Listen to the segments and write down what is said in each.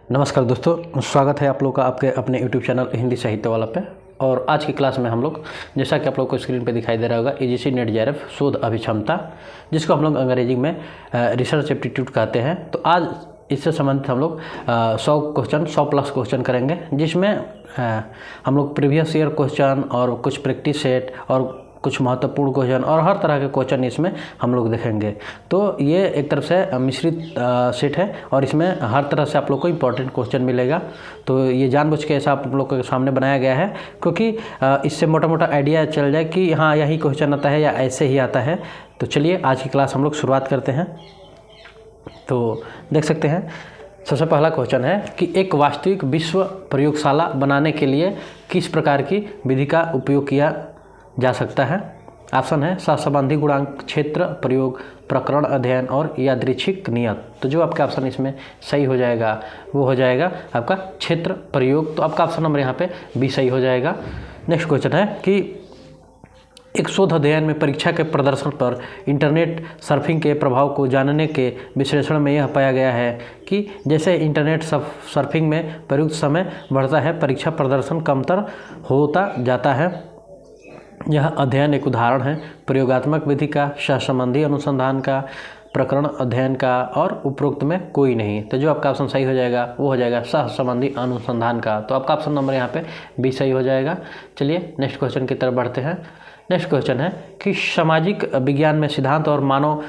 नमस्कार दोस्तों, स्वागत है आप लोग का आपके अपने YouTube चैनल हिंदी साहित्य वाला पे। और आज की क्लास में हम लोग, जैसा कि आप लोग को स्क्रीन पे दिखाई दे रहा होगा, ईजीसी नेट जेआरएफ शोध अभिक्षमता, जिसको हम लोग अंग्रेजी में रिसर्च एप्टीट्यूड कहते हैं। तो आज इससे संबंधित हम लोग 100 प्लस क्वेश्चन करेंगे, जिसमें हम लोग प्रीवियस ईयर क्वेश्चन और कुछ प्रैक्टिस सेट और कुछ महत्वपूर्ण क्वेश्चन और हर तरह के क्वेश्चन इसमें हम लोग देखेंगे। तो ये एक तरफ से मिश्रित सेट है और इसमें हर तरह से आप लोग को इम्पोर्टेंट क्वेश्चन मिलेगा। तो ये जानबूझ के ऐसा आप लोग के सामने बनाया गया है, क्योंकि इससे मोटा मोटा आइडिया चल जाए कि हाँ यही क्वेश्चन आता है या ऐसे ही आता है। तो चलिए आज की क्लास हम लोग शुरुआत करते हैं। तो देख सकते हैं, सबसे पहला क्वेश्चन है कि एक वास्तविक विश्व प्रयोगशाला बनाने के लिए किस प्रकार की विधि का उपयोग किया जा सकता है। ऑप्शन है सहसंबंधी गुणांक, क्षेत्र प्रयोग, प्रकरण अध्ययन और यादृच्छिक नियत। तो जो आपका ऑप्शन इसमें सही हो जाएगा वो हो जाएगा आपका क्षेत्र प्रयोग। तो आपका ऑप्शन नंबर यहाँ पे बी सही हो जाएगा। नेक्स्ट क्वेश्चन है कि एक शोध अध्ययन में परीक्षा के प्रदर्शन पर इंटरनेट सर्फिंग के प्रभाव को जानने के विश्लेषण में यह पाया गया है कि जैसे इंटरनेट सर्फिंग में प्रयुक्त समय बढ़ता है, परीक्षा प्रदर्शन कमतर होता जाता है। यह अध्ययन एक उदाहरण है प्रयोगात्मक विधि का, सहसंबंधी अनुसंधान का, प्रकरण अध्ययन का और उपरोक्त में कोई नहीं। तो जो आपका ऑप्शन सही हो जाएगा वो हो जाएगा सहसंबंधी अनुसंधान का। तो आपका ऑप्शन नंबर यहाँ पे बी सही हो जाएगा। चलिए नेक्स्ट क्वेश्चन की तरफ बढ़ते हैं। नेक्स्ट क्वेश्चन है कि सामाजिक विज्ञान में सिद्धांत और मानव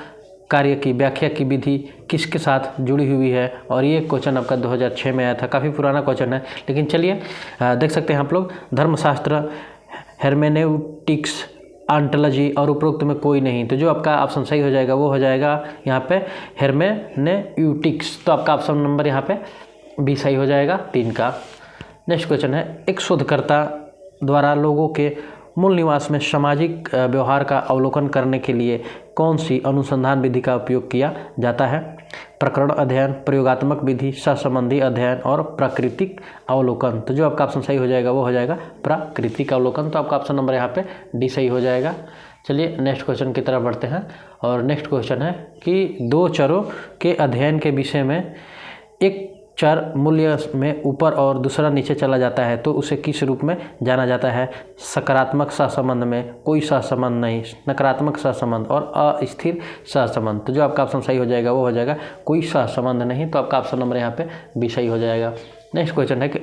कार्य की व्याख्या की विधि किसके साथ जुड़ी हुई है। और ये क्वेश्चन आपका 2006 में आया था, काफ़ी पुराना क्वेश्चन है, लेकिन चलिए देख सकते हैं आप लोग। धर्मशास्त्र, हेरमेनेउटिक्स, ऑन्टोलॉजी और उपरोक्त में कोई नहीं। तो जो आपका ऑप्शन सही हो जाएगा वो हो जाएगा यहाँ पे हेरमेनेउटिक्स। तो आपका ऑप्शन नंबर यहाँ पे बी सही हो जाएगा 3 का। नेक्स्ट क्वेश्चन है एक शोधकर्ता द्वारा लोगों के मूल निवास में सामाजिक व्यवहार का अवलोकन करने के लिए कौन सी अनुसंधान विधि का उपयोग किया जाता है। प्रकरण अध्ययन, प्रयोगात्मक विधि, सहसंबंधी अध्ययन और प्राकृतिक अवलोकन। तो जो आपका ऑप्शन सही हो जाएगा वो हो जाएगा प्राकृतिक अवलोकन। तो आपका ऑप्शन नंबर यहाँ पे डी सही हो जाएगा। चलिए नेक्स्ट क्वेश्चन की तरफ बढ़ते हैं। और नेक्स्ट क्वेश्चन है कि 2 चरों के अध्ययन के विषय में एक चर मूल्य में ऊपर और दूसरा नीचे चला जाता है तो उसे किस रूप में जाना जाता है। सकारात्मक सहसंबंध में कोई सहसंबंध नहीं, नकारात्मक सहसंबंध और अस्थिर सहसंबंध। तो जो आपका ऑप्शन सही हो जाएगा वो हो जाएगा कोई सहसंबंध नहीं। तो आपका ऑप्शन नंबर यहाँ पे बी सही हो जाएगा। नेक्स्ट क्वेश्चन है कि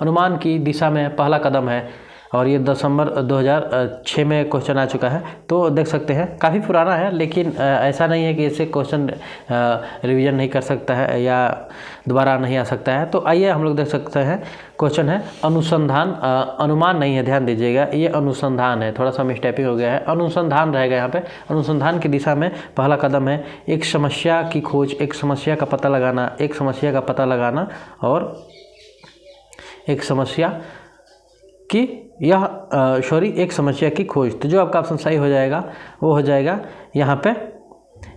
अनुमान की दिशा में पहला कदम है, और ये दिसंबर 2006 में क्वेश्चन आ चुका है। तो देख सकते हैं काफ़ी पुराना है, लेकिन ऐसा नहीं है कि ऐसे क्वेश्चन रिवीजन नहीं कर सकता है या दोबारा नहीं आ सकता है। तो आइए हम लोग देख सकते हैं। क्वेश्चन है अनुसंधान, अनुमान नहीं है, ध्यान दीजिएगा, ये अनुसंधान है, थोड़ा सा मिस्टेपिंग हो गया है, अनुसंधान रहेगा यहाँ पे। अनुसंधान की दिशा में पहला कदम है एक समस्या की खोज, एक समस्या का पता लगाना, एक समस्या का पता लगाना और एक समस्या कि एक समस्या की खोज। तो जो आपका ऑप्शन सही हो जाएगा वो हो जाएगा यहाँ पे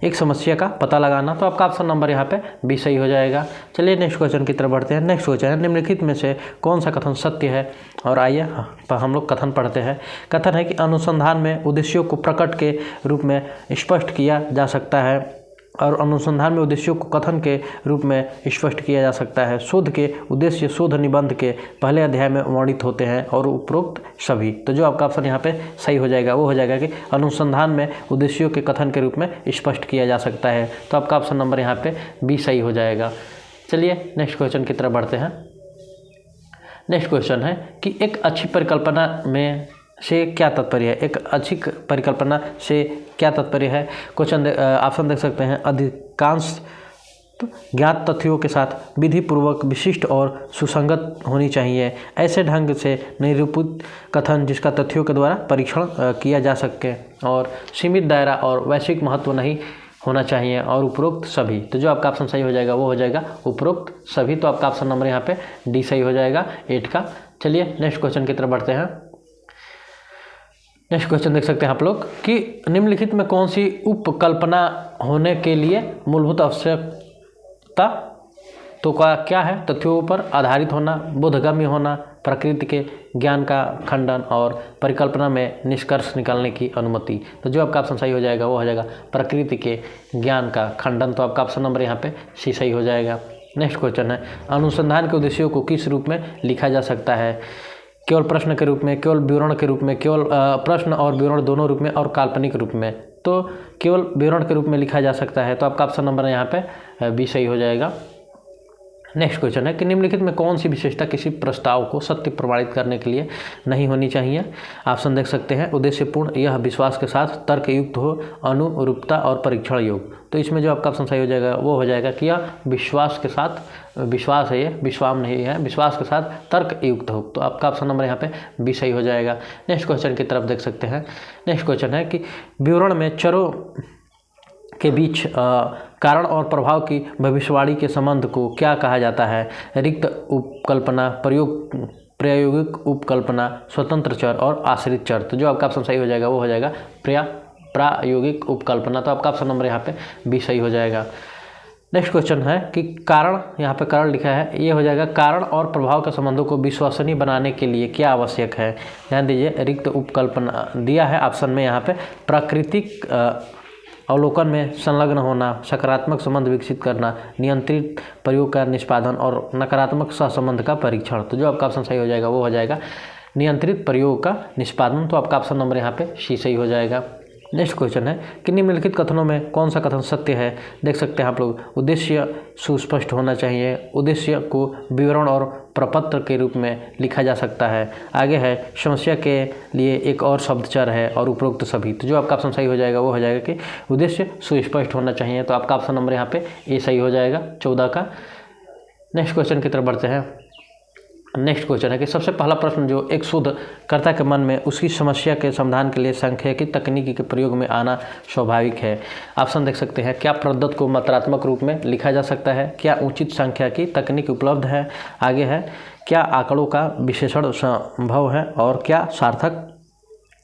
एक समस्या का पता लगाना। तो आपका ऑप्शन नंबर यहाँ पे बी सही हो जाएगा। चलिए नेक्स्ट क्वेश्चन की तरफ बढ़ते हैं। नेक्स्ट क्वेश्चन है निम्नलिखित में से कौन सा कथन सत्य है। और आइए हम लोग कथन पढ़ते हैं। कथन है कि अनुसंधान में उद्देश्यों को प्रकट के रूप में स्पष्ट किया जा सकता है, और अनुसंधान में उद्देश्यों को कथन के रूप में स्पष्ट किया जा सकता है। शोध के उद्देश्य शोध निबंध के पहले अध्याय में वर्णित होते हैं और उपरोक्त सभी। तो जो आपका ऑप्शन यहाँ पे सही हो जाएगा वो हो जाएगा कि अनुसंधान में उद्देश्यों के कथन के रूप में स्पष्ट किया जा सकता है। तो आपका ऑप्शन नंबर यहाँ पे बी सही हो जाएगा। चलिए नेक्स्ट क्वेश्चन की तरफ बढ़ते हैं। नेक्स्ट क्वेश्चन है कि एक अच्छी परिकल्पना में से क्या तात्पर्य है। एक अच्छी परिकल्पना से क्या तात्पर्य है। क्वेश्चन ऑप्शन देख सकते हैं। अधिकांश ज्ञात तथ्यों के साथ विधि पूर्वक विशिष्ट और सुसंगत होनी चाहिए। ऐसे ढंग से निरूपित कथन जिसका तथ्यों के द्वारा परीक्षण किया जा सके, और सीमित दायरा और वैश्विक महत्व नहीं होना चाहिए, और उपरोक्त सभी। तो जो आपका ऑप्शन सही हो जाएगा वो हो जाएगा उपरोक्त सभी। तो आपका ऑप्शन नंबर यहाँ पे डी सही हो जाएगा 8 का। चलिए नेक्स्ट क्वेश्चन की तरफ बढ़ते हैं। नेक्स्ट क्वेश्चन देख सकते हैं आप लोग कि निम्नलिखित में कौन सी उपकल्पना होने के लिए मूलभूत आवश्यकता तो क्या है। तथ्यों पर आधारित होना, बोधगम्य होना, प्रकृति के ज्ञान का खंडन और परिकल्पना में निष्कर्ष निकालने की अनुमति। तो जो आपका ऑप्शन सही हो जाएगा वो हो जाएगा प्रकृति के ज्ञान का खंडन। तो आपका ऑप्शन नंबर यहाँ पे सी सही हो जाएगा। नेक्स्ट क्वेश्चन है, अनुसंधान के उद्देश्यों को किस रूप में लिखा जा सकता है? केवल प्रश्न के रूप में, केवल विवरण के रूप में, केवल प्रश्न और विवरण दोनों रूप में, और काल्पनिक रूप में। तो केवल विवरण के रूप में लिखा जा सकता है, तो आपका ऑप्शन नंबर यहाँ पे बी सही हो जाएगा। नेक्स्ट क्वेश्चन है कि निम्नलिखित में कौन सी विशेषता किसी प्रस्ताव को सत्य प्रमाणित करने के लिए नहीं होनी चाहिए? ऑप्शन देख सकते हैं, उद्देश्यपूर्ण, यह विश्वास के साथ तर्कयुक्त हो, अनुरूपता और परीक्षण योग्य। तो इसमें जो आपका ऑप्शन सही हो जाएगा वो हो जाएगा कि यह विश्वास के साथ, विश्वास है, ये विश्वाम नहीं है, विश्वास के साथ तर्कयुक्त हो। तो आपका ऑप्शन नंबर यहाँ पे बी सही हो जाएगा। नेक्स्ट क्वेश्चन की तरफ देख सकते हैं। नेक्स्ट क्वेश्चन है कि विवरण में चरों के बीच कारण और प्रभाव की भविष्यवाणी के संबंध को क्या कहा जाता है? रिक्त उपकल्पना, प्रायोगिक उपकल्पना, स्वतंत्र चर और आश्रित चर। तो जो आपका ऑप्शन सही हो जाएगा वो हो जाएगा प्रायोगिक उपकल्पना। तो आपका ऑप्शन नंबर यहाँ पे बी सही हो जाएगा। नेक्स्ट क्वेश्चन है कि कारण, यहाँ पे कारण लिखा है, ये हो जाएगा कारण और प्रभाव के संबंधों को विश्वसनीय बनाने के लिए क्या आवश्यक है? ध्यान दीजिए, रिक्त उपकल्पना दिया है ऑप्शन में, यहाँ पे प्राकृतिक अवलोकन में संलग्न होना, सकारात्मक संबंध विकसित करना, नियंत्रित प्रयोग का निष्पादन और नकारात्मक सहसंबंध का परीक्षण। तो जो आपका ऑप्शन सही हो जाएगा वो हो जाएगा नियंत्रित प्रयोग का निष्पादन। तो आपका ऑप्शन नंबर यहाँ पे सी सही हो जाएगा। नेक्स्ट क्वेश्चन है कि निम्नलिखित कथनों में कौन सा कथन सत्य है? देख सकते हैं आप लोग, उद्देश्य सुस्पष्ट होना चाहिए, उद्देश्य को विवरण और प्रपत्र के रूप में लिखा जा सकता है, आगे है समस्या के लिए एक और शब्द चर है, और उपरोक्त सभी। तो जो आपका ऑप्शन सही हो जाएगा वो हो जाएगा कि उद्देश्य सुस्पष्ट होना चाहिए। तो आपका ऑप्शन नंबर यहाँ पे ए सही हो जाएगा 14 का। नेक्स्ट क्वेश्चन की तरफ बढ़ते हैं। नेक्स्ट क्वेश्चन है कि सबसे पहला प्रश्न जो एक शोधकर्ता के मन में उसकी समस्या के समाधान के लिए सांख्यिकी तकनीकी के प्रयोग में आना स्वाभाविक है। ऑप्शन देख सकते हैं, क्या प्रदत्त को मात्रात्मक रूप में लिखा जा सकता है? क्या उचित सांख्यिकी तकनीक उपलब्ध है? आगे है, क्या आंकड़ों का विश्लेषण संभव है? और क्या सार्थक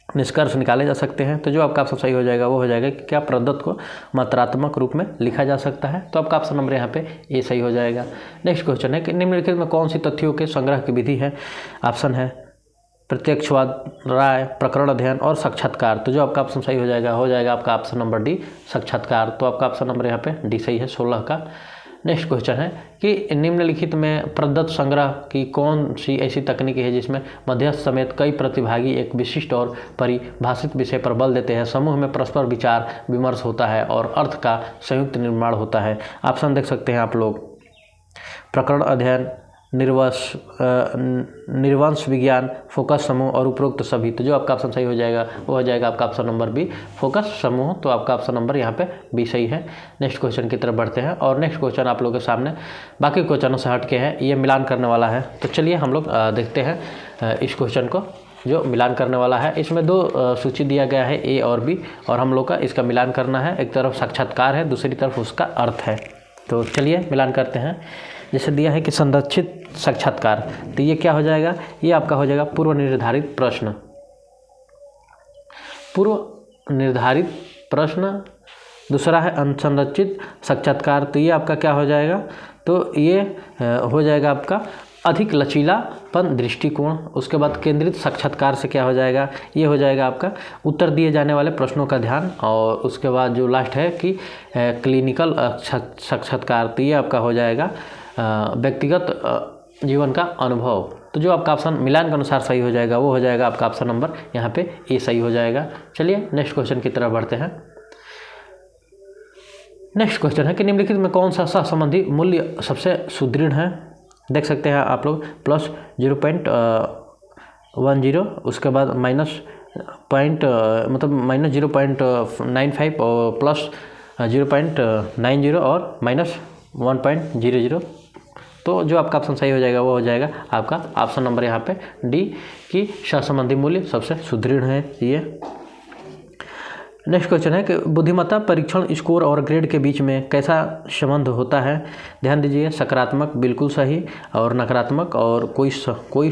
निष्कर्ष निकाले जा सकते हैं? तो जो आपका ऑप्शन सही हो जाएगा वो हो जाएगा कि क्या प्रदत्त को मात्रात्मक रूप में लिखा जा सकता है? तो आपका ऑप्शन नंबर यहाँ पे ए सही हो जाएगा। नेक्स्ट क्वेश्चन है कि निम्नलिखित में कौन सी तथ्यों के संग्रह की विधि है? ऑप्शन है प्रत्यक्षवाद, राय, प्रकरण अध्ययन और साक्षात्कार। तो जो आपका ऑप्शन सही हो जाएगा आपका ऑप्शन नंबर डी साक्षात्कार। तो आपका ऑप्शन नंबर यहाँ पे डी सही है 16 का। नेक्स्ट क्वेश्चन है कि निम्नलिखित में प्रदत्त संग्रह की कौन सी ऐसी तकनीक है जिसमें मध्यस्थ समेत कई प्रतिभागी एक विशिष्ट और परिभाषित विषय पर बल देते हैं, समूह में परस्पर विचार विमर्श होता है और अर्थ का संयुक्त निर्माण होता है? ऑप्शन देख सकते हैं आप लोग, प्रकरण अध्ययन, निर्वंश विज्ञान, फोकस समूह और उपरोक्त सभी। तो जो आपका ऑप्शन सही हो जाएगा वो हो जाएगा आपका ऑप्शन नंबर बी फोकस समूह। तो आपका ऑप्शन नंबर यहाँ पे बी सही है। नेक्स्ट क्वेश्चन की तरफ बढ़ते हैं और नेक्स्ट क्वेश्चन आप लोगों के सामने बाकी क्वेश्चनों से हट के है, ये मिलान करने वाला है। तो चलिए हम लोग देखते हैं इस क्वेश्चन को जो मिलान करने वाला है। इसमें दो सूची दिया गया है, ए और बी, और हम लोग का इसका मिलान करना है। एक तरफ साक्षात्कार है, दूसरी तरफ उसका अर्थ है। तो चलिए मिलान करते हैं। जैसे दिया है कि संरक्षित साक्षात्कार, तो ये क्या हो जाएगा? ये आपका हो जाएगा पूर्व निर्धारित प्रश्न। पूर्व निर्धारित प्रश्न, दूसरा है असंरचित साक्षात्कार, तो ये आपका क्या हो जाएगा? तो ये हो जाएगा आपका अधिक लचीलापन दृष्टिकोण। उसके बाद केंद्रित साक्षात्कार से क्या हो जाएगा? ये हो जाएगा आपका उत्तर दिए जाने वाले प्रश्नों का ध्यान। और उसके बाद जो लास्ट है कि क्लिनिकल साक्षात्कार, तो ये आपका हो जाएगा व्यक्तिगत जीवन का अनुभव। तो जो आपका ऑप्शन मिलान के अनुसार सही हो जाएगा वो हो जाएगा आपका ऑप्शन नंबर यहाँ पे ए सही हो जाएगा। चलिए नेक्स्ट क्वेश्चन की तरफ बढ़ते हैं। नेक्स्ट क्वेश्चन है कि निम्नलिखित में कौन सा सहसंबंधी मूल्य सबसे सुदृढ़ है? देख सकते हैं आप लोग, प्लस 0.10, उसके बाद माइनस माइनस 0.95 और प्लस 0.90 और माइनस 1.00। तो जो आपका ऑप्शन सही हो जाएगा वो हो जाएगा आपका ऑप्शन नंबर यहाँ पे डी की सहसंबंधी मूल्य सबसे सुदृढ़ है ये। नेक्स्ट क्वेश्चन है कि बुद्धिमत्ता परीक्षण स्कोर और ग्रेड के बीच में कैसा संबंध होता है? ध्यान दीजिए, सकारात्मक बिल्कुल सही और नकारात्मक और कोई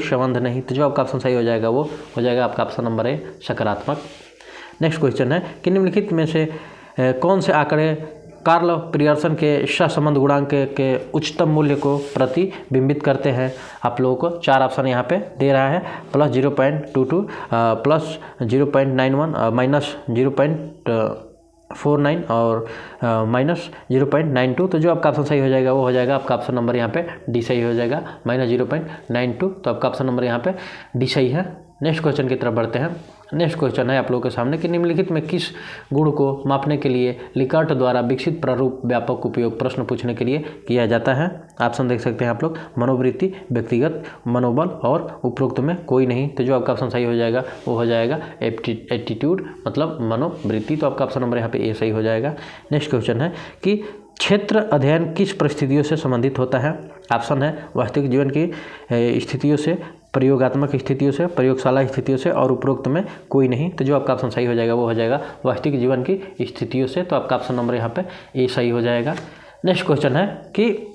संबंध नहीं। तो जो आपका ऑप्शन सही हो जाएगा वो हो जाएगा आपका ऑप्शन नंबर ए सकारात्मक। नेक्स्ट क्वेश्चन है कि निम्नलिखित में से कौन से आंकड़े कार्ल पियर्सन के सहसंबंध गुणांक के उच्चतम मूल्य को प्रतिबिंबित करते हैं? आप लोगों को 4 ऑप्शन यहाँ पे दे रहा है, प्लस 0.22, प्लस 0.91, माइनस 49 और -0.92। तो जो आपका ऑप्शन सही हो जाएगा वो हो जाएगा आपका ऑप्शन नंबर यहाँ पे डी सही हो जाएगा, -0.92। तो आपका ऑप्शन नंबर यहाँ पे डी सही है। नेक्स्ट क्वेश्चन की तरफ बढ़ते हैं। नेक्स्ट क्वेश्चन है आप लोगों के सामने कि निम्नलिखित में किस गुण को मापने के लिए लिकार्ट द्वारा विकसित प्रारूप व्यापक उपयोग प्रश्न पूछने के लिए किया जाता है। ऑप्शन देख सकते हैं आप लोग, मनोवृत्ति, व्यक्तिगत मनोबल और उपरोक्त में कोई नहीं। तो जो आपका ऑप्शन सही हो जाएगा वो हो जाएगा एटीट्यूड, मतलब मनोवृत्ति। तो आपका ऑप्शन नंबर यहाँ पे ए सही हो जाएगा। नेक्स्ट क्वेश्चन है कि क्षेत्र अध्ययन किस परिस्थितियों से संबंधित होता है। ऑप्शन है वास्तविक जीवन की स्थितियों से, प्रयोगात्मक स्थितियों से, प्रयोगशाला स्थितियों से और उपरोक्त में कोई नहीं। तो जो आपका ऑप्शन सही हो जाएगा वो हो जाएगा वास्तविक जीवन की स्थितियों से। तो आपका ऑप्शन नंबर यहाँ पे ए सही हो जाएगा। नेक्स्ट क्वेश्चन है कि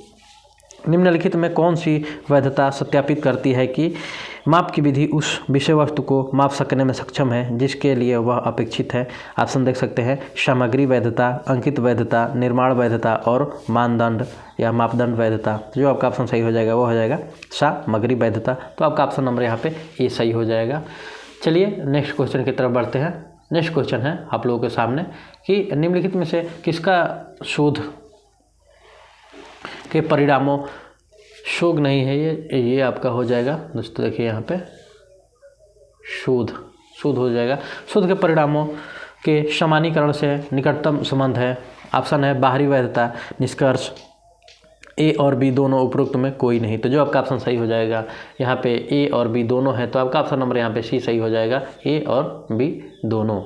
निम्नलिखित में कौन सी वैधता सत्यापित करती है कि माप की विधि उस विषय वस्तु को माप सकने में सक्षम है जिसके लिए वह अपेक्षित है। ऑप्शन देख सकते हैं, सामग्री वैधता, अंकित वैधता, निर्माण वैधता और मानदंड या मापदंड वैधता। तो जो आपका ऑप्शन सही हो जाएगा वो हो जाएगा सामग्री वैधता। तो आपका ऑप्शन नंबर यहाँ पे ए सही हो जाएगा। चलिए नेक्स्ट क्वेश्चन की तरफ बढ़ते हैं। नेक्स्ट क्वेश्चन है आप लोगों के सामने कि निम्नलिखित में से किसका शोध के परिणामों शोध नहीं है, ये आपका हो जाएगा दोस्तों। देखिए यहाँ पे शोध हो जाएगा। शोध के परिणामों के समानीकरण से निकटतम संबंध है। ऑप्शन है बाहरी वैधता, निष्कर्ष, ए और बी दोनों, उपरोक्त में कोई नहीं। तो जो आपका ऑप्शन सही हो जाएगा यहाँ पे ए और बी दोनों है। तो आपका ऑप्शन नंबर यहाँ पे सी सही हो जाएगा, ए और बी दोनों।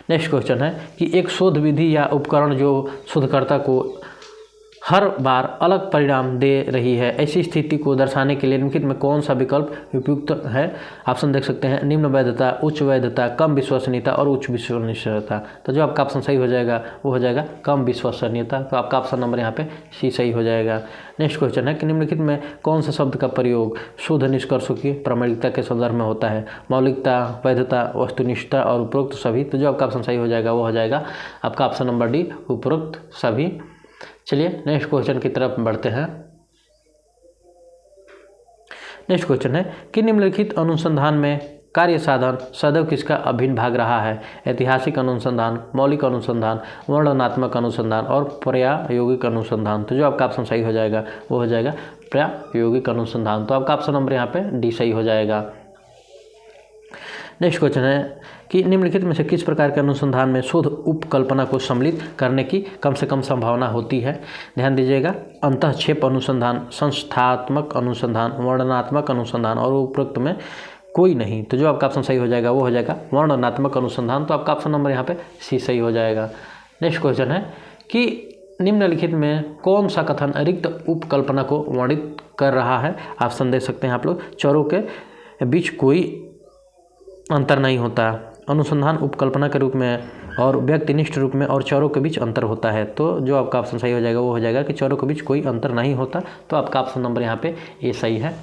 नेक्स्ट क्वेश्चन है कि एक शोध विधि या उपकरण जो शोधकर्ता को हर बार अलग परिणाम दे रही है, ऐसी स्थिति को दर्शाने के लिए निम्नलिखित में कौन सा विकल्प उपयुक्त है। ऑप्शन देख सकते हैं, निम्न वैधता, उच्च वैधता, कम विश्वसनीयता और उच्च विश्वसनीयता। तो जो आपका ऑप्शन सही हो जाएगा वो हो जाएगा कम विश्वसनीयता। तो आपका ऑप्शन नंबर यहाँ पे सी सही हो जाएगा। नेक्स्ट क्वेश्चन है कि निम्नलिखित में कौन सा शब्द का प्रयोग शोध निष्कर्षों की प्रामाणिकता के संदर्भ में होता है। मौलिकता, वैधता, वस्तुनिष्ठता और उपरोक्त सभी। तो जो आपका ऑप्शन सही हो जाएगा वो हो जाएगा आपका ऑप्शन नंबर डी, उपरोक्त सभी। चलिए नेक्स्ट क्वेश्चन की तरफ बढ़ते हैं। नेक्स्ट क्वेश्चन है कि निम्नलिखित अनुसंधान में कार्य साधन सदैव किसका अभिन्न भाग रहा है। ऐतिहासिक अनुसंधान, मौलिक अनुसंधान, वर्णनात्मक अनुसंधान और प्रायोगिक अनुसंधान। तो जो आपका ऑप्शन सही हो जाएगा वो हो जाएगा प्रायोगिक अनुसंधान। तो आपका ऑप्शन नंबर यहाँ पे डी सही हो जाएगा। नेक्स्ट क्वेश्चन है कि निम्नलिखित में से किस प्रकार के अनुसंधान में शोध उपकल्पना को सम्मिलित करने की कम से कम संभावना होती है। ध्यान दीजिएगा, अंतःक्षेप अनुसंधान, संस्थात्मक अनुसंधान, वर्णनात्मक अनुसंधान और उपरोक्त में कोई नहीं। तो जो आपका ऑप्शन सही हो जाएगा वो हो जाएगा वर्णनात्मक अनुसंधान। तो आपका ऑप्शन नंबर यहाँ पे सी सही हो जाएगा। नेक्स्ट क्वेश्चन है कि निम्नलिखित में कौन सा कथन रिक्त उपकल्पना को वर्णित कर रहा है। ऑप्शन दे सकते हैं आप लोग, चरों के बीच कोई अंतर नहीं होता, अनुसंधान उपकल्पना के रूप में और व्यक्तिनिष्ठ रूप में और चरों के बीच अंतर होता है। तो जो आपका ऑप्शन सही हो जाएगा वो हो जाएगा कि चरों के बीच कोई अंतर नहीं होता। तो आपका ऑप्शन नंबर यहाँ पे ए सही है।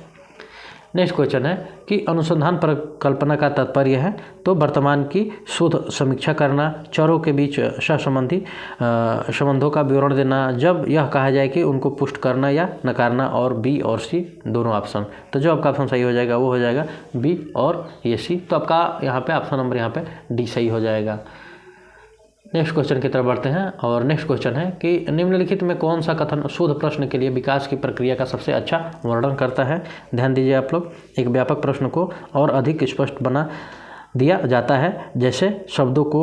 नेक्स्ट क्वेश्चन है कि अनुसंधान परिकल्पना का तात्पर्य है तो वर्तमान की शोध समीक्षा करना, चरों के बीच सहसंबंधी संबंधों का विवरण देना, जब यह कहा जाए कि उनको पुष्ट करना या नकारना, और बी और सी दोनों ऑप्शन। तो जो आपका ऑप्शन सही हो जाएगा वो हो जाएगा बी और ये सी। तो आपका यहाँ पे ऑप्शन नंबर यहाँ पे डी सही हो जाएगा। नेक्स्ट क्वेश्चन की तरफ बढ़ते हैं और नेक्स्ट क्वेश्चन है कि निम्नलिखित में कौन सा कथन शोध प्रश्न के लिए विकास की प्रक्रिया का सबसे अच्छा वर्णन करता है। ध्यान दीजिए आप लोग, एक व्यापक प्रश्न को और अधिक स्पष्ट बना दिया जाता है, जैसे शब्दों को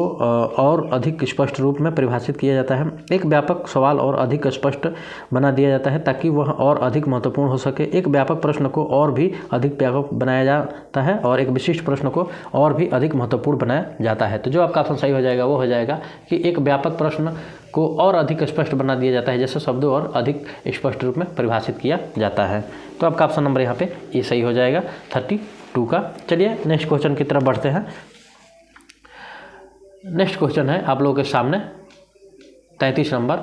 और अधिक स्पष्ट रूप में परिभाषित किया जाता है। एक व्यापक सवाल और अधिक स्पष्ट बना दिया जाता है ताकि वह और अधिक महत्वपूर्ण हो सके। एक व्यापक प्रश्न को और भी अधिक व्यापक बनाया जाता है और एक विशिष्ट प्रश्न को और भी अधिक महत्वपूर्ण बनाया जाता है। तो जो आपका ऑप्शन सही हो जाएगा वो हो जाएगा कि एक व्यापक प्रश्न को और अधिक स्पष्ट बना दिया जाता है, जैसे शब्दों और अधिक स्पष्ट रूप में परिभाषित किया जाता है। तो आपका ऑप्शन नंबर यहाँ पे ये सही हो जाएगा 32 का। चलिए नेक्स्ट क्वेश्चन की तरफ बढ़ते हैं। नेक्स्ट क्वेश्चन है आप लोगों के सामने 33 नंबर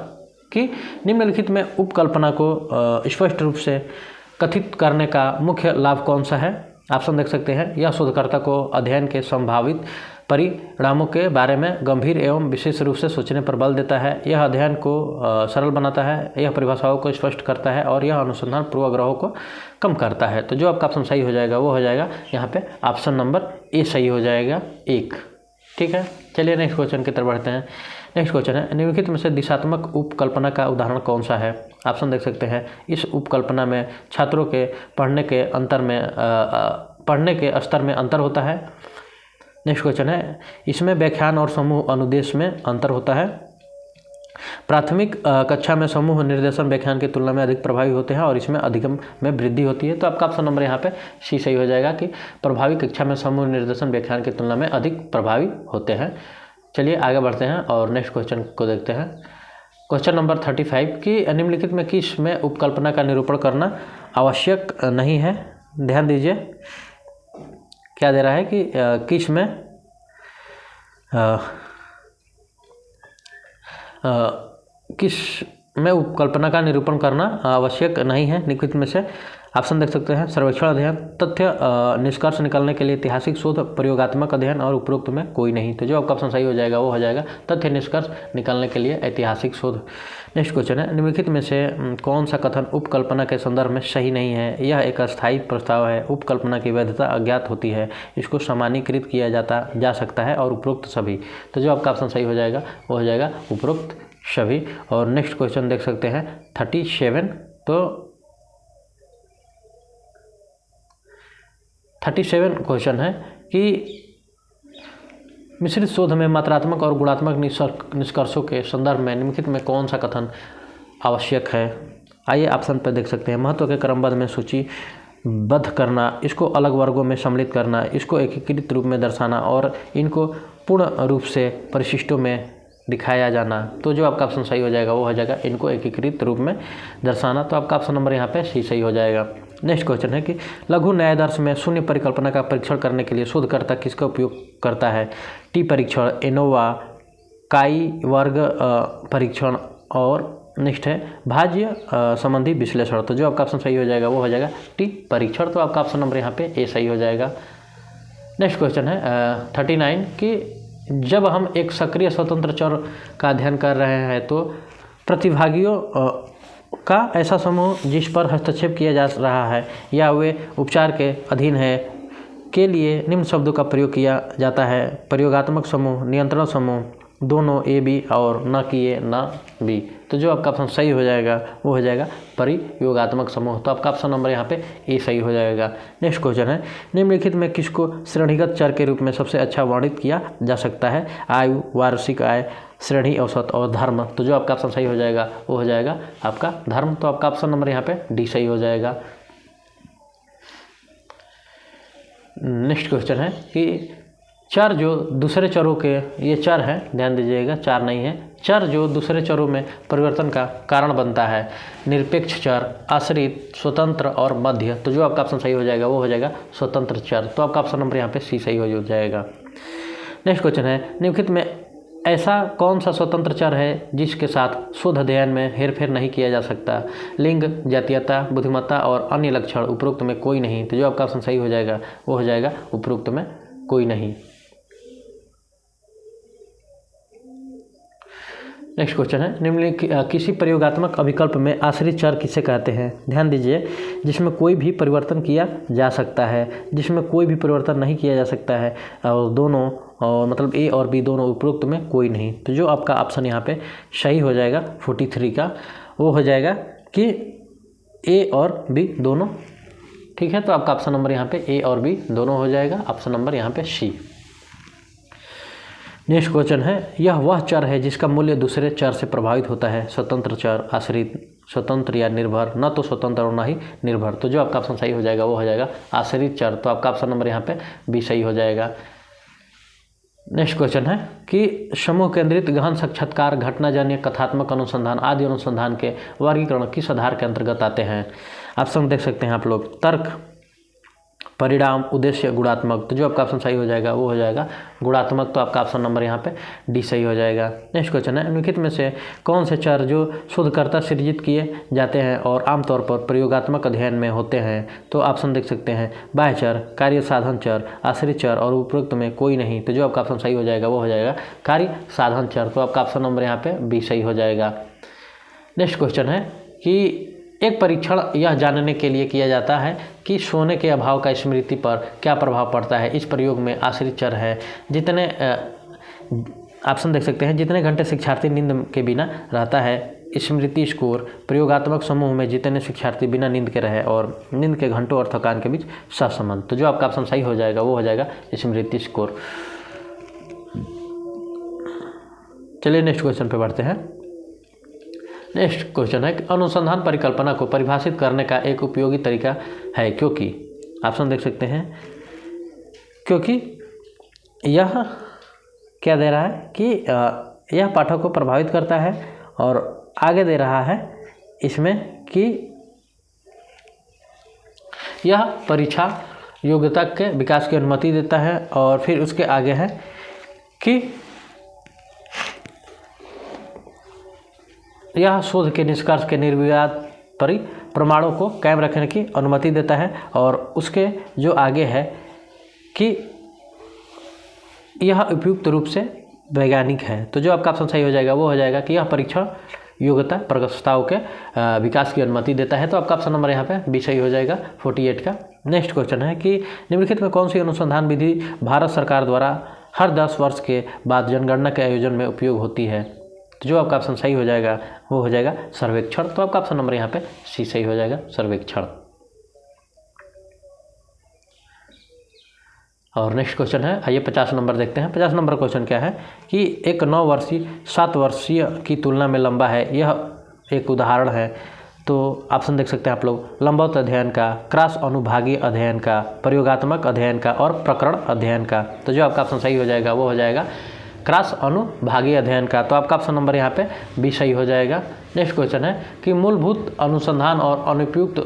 कि निम्नलिखित में उपकल्पना को स्पष्ट रूप से कथित करने का मुख्य लाभ कौन सा है। ऑप्शन देख सकते हैं, यह शोधकर्ता को अध्ययन के संभावित परिणामों के बारे में गंभीर एवं विशेष रूप से सोचने पर बल देता है, यह अध्ययन को सरल बनाता है, यह परिभाषाओं को स्पष्ट करता है और यह अनुसंधान पूर्वाग्रहों को कम करता है। तो जो आपका ऑप्शन सही हो जाएगा वो हो जाएगा यहाँ पे ऑप्शन नंबर ए सही हो जाएगा 1। ठीक है। चलिए नेक्स्ट क्वेश्चन की तरफ बढ़ते हैं। नेक्स्ट क्वेश्चन है, निम्नलिखित में से दिशात्मक उपकल्पना का उदाहरण कौन सा है? ऑप्शन देख सकते हैं। इस उपकल्पना में छात्रों के पढ़ने के स्तर में अंतर होता है। नेक्स्ट क्वेश्चन है, इसमें व्याख्यान और समूह अनुदेश में अंतर होता है। प्राथमिक कक्षा में समूह निर्देशन व्याख्यान की तुलना में अधिक प्रभावी होते हैं और इसमें अधिगम में वृद्धि होती है। तो आपका ऑप्शन नंबर यहाँ पे सी सही हो जाएगा कि प्रभावी कक्षा में समूह निर्देशन व्याख्यान की तुलना में अधिक प्रभावी होते हैं। चलिए आगे बढ़ते हैं और नेक्स्ट क्वेश्चन को देखते हैं। क्वेश्चन नंबर 35 कि निम्नलिखित में किस में उपकल्पना का निरूपण करना आवश्यक नहीं है? ध्यान दीजिए, क्या दे रहा है कि किस में उपकल्पना का निरूपण करना आवश्यक नहीं है। निम्नलिखित में से ऑप्शन देख सकते हैं। सर्वेक्षण अध्ययन, तथ्य निष्कर्ष निकालने के लिए ऐतिहासिक शोध, प्रयोगात्मक अध्ययन और उपरोक्त में कोई नहीं। तो जो आपका ऑप्शन सही हो जाएगा वो हो जाएगा तथ्य निष्कर्ष निकालने के लिए ऐतिहासिक शोध। नेक्स्ट क्वेश्चन है, निम्नलिखित में से कौन सा कथन उपकल्पना के संदर्भ में सही नहीं है? यह एक अस्थायी प्रस्ताव है, उपकल्पना की वैधता अज्ञात होती है, इसको सामान्यीकृत किया जा सकता है और उपरोक्त सभी। तो जो आपका ऑप्शन सही हो जाएगा वो हो जाएगा उपरोक्त सभी। और नेक्स्ट क्वेश्चन देख सकते हैं 37। तो 37 क्वेश्चन है कि मिश्रित शोध में मात्रात्मक और गुणात्मक निष्कर्षों के संदर्भ में निम्नलिखित में कौन सा कथन आवश्यक है? आइए ऑप्शन पर देख सकते हैं। महत्व के क्रमबद्ध में सूचीबद्ध करना, इसको अलग वर्गों में सम्मिलित करना, इसको एकीकृत रूप में दर्शाना और इनको पूर्ण रूप से परिशिष्टों में दिखाया जाना। तो जो आपका ऑप्शन सही हो जाएगा वो हो जाएगा इनको एकीकृत रूप में दर्शाना। तो आपका ऑप्शन नंबर यहाँ पे सी सही हो जाएगा। नेक्स्ट क्वेश्चन है कि लघु न्यायादर्श में शून्य परिकल्पना का परीक्षण करने के लिए शोधकर्ता किसका उपयोग करता है? टी परीक्षण, एनोवा, काई वर्ग परीक्षण और नेक्स्ट है भाज्य संबंधी विश्लेषण। तो जो आपका ऑप्शन सही हो जाएगा वो हो जाएगा टी परीक्षण। तो आपका ऑप्शन नंबर यहाँ पे ए सही हो जाएगा। नेक्स्ट क्वेश्चन है 39 कि जब हम एक सक्रिय स्वतंत्र चर का अध्ययन कर रहे हैं तो प्रतिभागियों का ऐसा समूह जिस पर हस्तक्षेप किया जा रहा है या वे उपचार के अधीन है के लिए निम्न शब्दों का प्रयोग किया जाता है: प्रयोगात्मक समूह, नियंत्रण समूह, दोनों ए बी और न कि ए न बी। तो जो आपका ऑप्शन सही हो जाएगा वो हो जाएगा परियोगात्मक समूह। तो आपका ऑप्शन नंबर यहाँ पे ए सही हो जाएगा। नेक्स्ट क्वेश्चन है, निम्नलिखित में किसको श्रेणीगत चर के रूप में सबसे अच्छा वर्णित किया जा सकता है? आयु, वार्षिक आय, श्रेणी औसत और धर्म। तो जो आपका ऑप्शन सही हो जाएगा वो हो जाएगा आपका धर्म। तो आपका ऑप्शन नंबर यहाँ पे डी सही हो जाएगा। नेक्स्ट क्वेश्चन है कि चर जो दूसरे चरों के, ये चर है, ध्यान दीजिएगा, चार नहीं है, चर जो दूसरे चरों में परिवर्तन का कारण बनता है: निरपेक्ष चर, आश्रित, स्वतंत्र और मध्य। तो जो आपका ऑप्शन सही हो जाएगा वो हो जाएगा स्वतंत्र चर। तो आपका ऑप्शन नंबर यहाँ पे सी सही हो जाएगा। नेक्स्ट क्वेश्चन है, निम्नलिखित में ऐसा कौन सा स्वतंत्र चर है जिसके साथ शोध अध्ययन में हेरफेर नहीं किया जा सकता? लिंग, जातीयता, बुद्धिमत्ता और अन्य लक्षण, उपरोक्त में कोई नहीं। तो जो आपका ऑप्शन सही हो जाएगा वो हो जाएगा उपरोक्त में कोई नहीं। नेक्स्ट क्वेश्चन है, निम्नलिखित किसी प्रयोगात्मक अभिकल्प में आश्रित चर किसे कहते हैं? ध्यान दीजिए, जिसमें कोई भी परिवर्तन किया जा सकता है, जिसमें कोई भी परिवर्तन नहीं किया जा सकता है और दोनों और मतलब ए और बी दोनों, उपरोक्त में कोई नहीं। तो जो आपका ऑप्शन यहाँ पे सही हो जाएगा 43 का वो हो जाएगा कि ए और बी दोनों। ठीक है, तो आपका ऑप्शन नंबर यहाँ पे ए और बी दोनों हो जाएगा। ऑप्शन नंबर यहाँ पे सी। नेक्स्ट क्वेश्चन है, यह वह चर है जिसका मूल्य दूसरे चर से प्रभावित होता है: स्वतंत्र चर, आश्रित, स्वतंत्र या निर्भर, न तो स्वतंत्र और न ही निर्भर। तो जो आपका ऑप्शन सही हो जाएगा वो हो जाएगा आश्रित चर। तो आपका ऑप्शन नंबर यहाँ पे बी सही हो जाएगा। नेक्स्ट क्वेश्चन है कि समूह केंद्रित गहन साक्षात्कार, घटनाजन्य, कथात्मक अनुसंधान आदि अनुसंधान के वर्गीकरण किस आधार के अंतर्गत आते हैं? ऑप्शन देख सकते हैं आप लोग: तर्क, परिणाम, उद्देश्य, गुणात्मक। तो जो आपका ऑप्शन सही हो जाएगा वो हो जाएगा गुणात्मक। तो आपका ऑप्शन नंबर यहाँ पे डी सही हो जाएगा। नेक्स्ट क्वेश्चन है, निम्नलिखित में से कौन से चर जो शोधकर्ता सृजित किए जाते हैं और आमतौर पर प्रयोगात्मक अध्ययन में होते हैं? तो ऑप्शन देख सकते हैं: बाह्य चर, कार्य साधन चर, आश्रित चर और उपरोक्त में कोई नहीं। तो जो आपका ऑप्शन सही हो जाएगा वो हो जाएगा कार्य साधन चर। तो आपका ऑप्शन नंबर यहाँ पे बी सही हो जाएगा। नेक्स्ट क्वेश्चन है कि एक परीक्षण यह जानने के लिए किया जाता है कि सोने के अभाव का स्मृति पर क्या प्रभाव पड़ता है। इस प्रयोग में आश्रित चर है ऑप्शन देख सकते हैं, जितने घंटे शिक्षार्थी नींद के बिना रहता है। स्मृति स्कोर, प्रयोगात्मक समूह में जितने शिक्षार्थी बिना नींद के रहे और नींद के घंटों और थकान के बीच सहसंबंध। तो जो आपका ऑप्शन सही हो जाएगा वो हो जाएगा स्मृति स्कोर। चलिए नेक्स्ट क्वेश्चन पे बढ़ते हैं। नेक्स्ट क्वेश्चन है कि अनुसंधान परिकल्पना को परिभाषित करने का एक उपयोगी तरीका है, क्योंकि ऑप्शन देख सकते हैं, क्योंकि यह क्या दे रहा है कि यह पाठक को प्रभावित करता है, और आगे दे रहा है इसमें कि यह परीक्षा योग्यता के विकास की अनुमति देता है, और फिर उसके आगे है कि यह शोध के निष्कर्ष के निर्विवाद प्रमाणों को कायम रखने की अनुमति देता है, और उसके जो आगे है कि यह उपयुक्त रूप से वैज्ञानिक है। तो जो आपका ऑप्शन सही हो जाएगा वो हो जाएगा कि यह परीक्षा योग्यता प्रस्ताव के विकास की अनुमति देता है। तो आपका ऑप्शन नंबर यहाँ पे बी सही हो जाएगा 48 का। नेक्स्ट क्वेश्चन है कि निम्नलिखित में कौन सी अनुसंधान विधि भारत सरकार द्वारा हर 10 वर्ष के बाद जनगणना के आयोजन में उपयोग होती है। तो जो आपका ऑप्शन सही हो जाएगा वो हो जाएगा सर्वेक्षण। तो आपका ऑप्शन नंबर यहाँ पे सी सही हो जाएगा, सर्वेक्षण। और नेक्स्ट क्वेश्चन है, आइए 50 नंबर देखते हैं। 50 नंबर क्वेश्चन क्या है कि एक 9 वर्षीय 7 वर्षीय की तुलना में लंबा है, यह एक उदाहरण है। तो ऑप्शन देख सकते हैं आप लोग, लंबवत अध्ययन का, क्रॉस अनुभागीय अध्ययन का, प्रयोगात्मक अध्ययन का और प्रकरण अध्ययन का। तो जो आपका ऑप्शन सही हो जाएगा वो हो जाएगा क्रॉस अनुभागीय अध्ययन का। तो आपका ऑप्शन नंबर यहाँ पे बी सही हो जाएगा। नेक्स्ट क्वेश्चन है कि मूलभूत अनुसंधान और अनुपयुक्त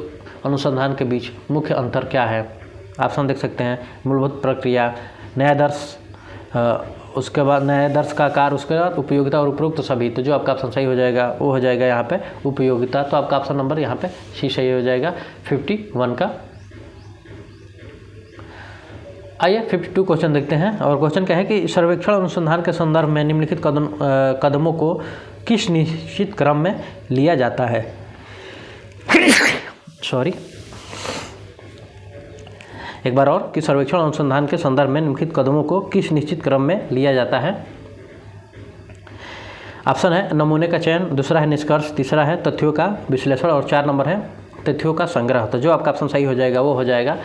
अनुसंधान के बीच मुख्य अंतर क्या है। ऑप्शन देख सकते हैं, मूलभूत प्रक्रिया, न्यायादर्श, उसके बाद न्यायादर्श का आकार, उसके बाद उपयोगिता और उपरोक्त सभी। तो जो आपका ऑप्शन सही हो जाएगा वो हो जाएगा यहाँ पे उपयोगिता। तो आपका ऑप्शन नंबर यहाँ पे सी सही हो जाएगा 51 का। आइए 52 क्वेश्चन देखते हैं। और क्वेश्चन क्या है कि सर्वेक्षण अनुसंधान के संदर्भ में निम्नलिखित कदमों को किस निश्चित क्रम में लिया जाता है। सॉरी, एक बार और, कि सर्वेक्षण अनुसंधान के संदर्भ में निम्नलिखित कदमों को किस निश्चित क्रम में लिया जाता है। ऑप्शन है नमूने का चयन, दूसरा है निष्कर्ष, तीसरा है तथ्यों का विश्लेषण और 4 नंबर है तथ्यों का संग्रह। तो जो आपका ऑप्शन सही हो जाएगा वो हो जाएगा,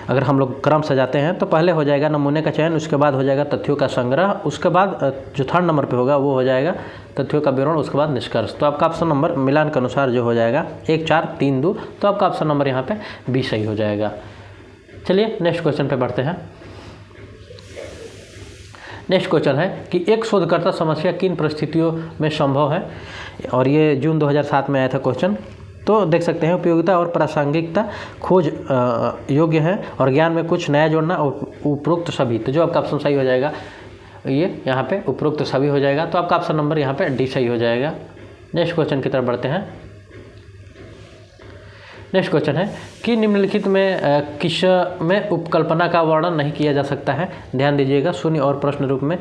अगर हम लोग क्रम सजाते हैं तो पहले हो जाएगा नमूने का चयन, उसके बाद हो जाएगा तथ्यों का संग्रह, उसके बाद जो 3rd नंबर पे होगा वो हो जाएगा तथ्यों का विवरण, उसके बाद निष्कर्ष। तो आपका ऑप्शन नंबर मिलान के अनुसार जो हो जाएगा 1 4 3 2। तो आपका ऑप्शन नंबर यहाँ पे बी सही हो जाएगा। चलिए नेक्स्ट क्वेश्चन पे बढ़ते हैं। नेक्स्ट क्वेश्चन है कि एक शोधकर्ता समस्या किन परिस्थितियों में संभव है, और ये जून 2007 में आया था क्वेश्चन। तो देख सकते हैं, उपयोगिता और प्रासंगिकता खोज योग्य है, और ज्ञान में कुछ नया जोड़ना और उपरोक्त सभी। तो जो आपका ऑप्शन सही हो जाएगा ये यहाँ पे उपरोक्त सभी हो जाएगा। तो आपका ऑप्शन नंबर यहाँ पे डी सही हो जाएगा। नेक्स्ट क्वेश्चन की तरफ बढ़ते हैं। नेक्स्ट क्वेश्चन है कि निम्नलिखित में किस में उपकल्पना का वर्णन नहीं किया जा सकता है। ध्यान दीजिएगा, शून्य और प्रश्न रूप में,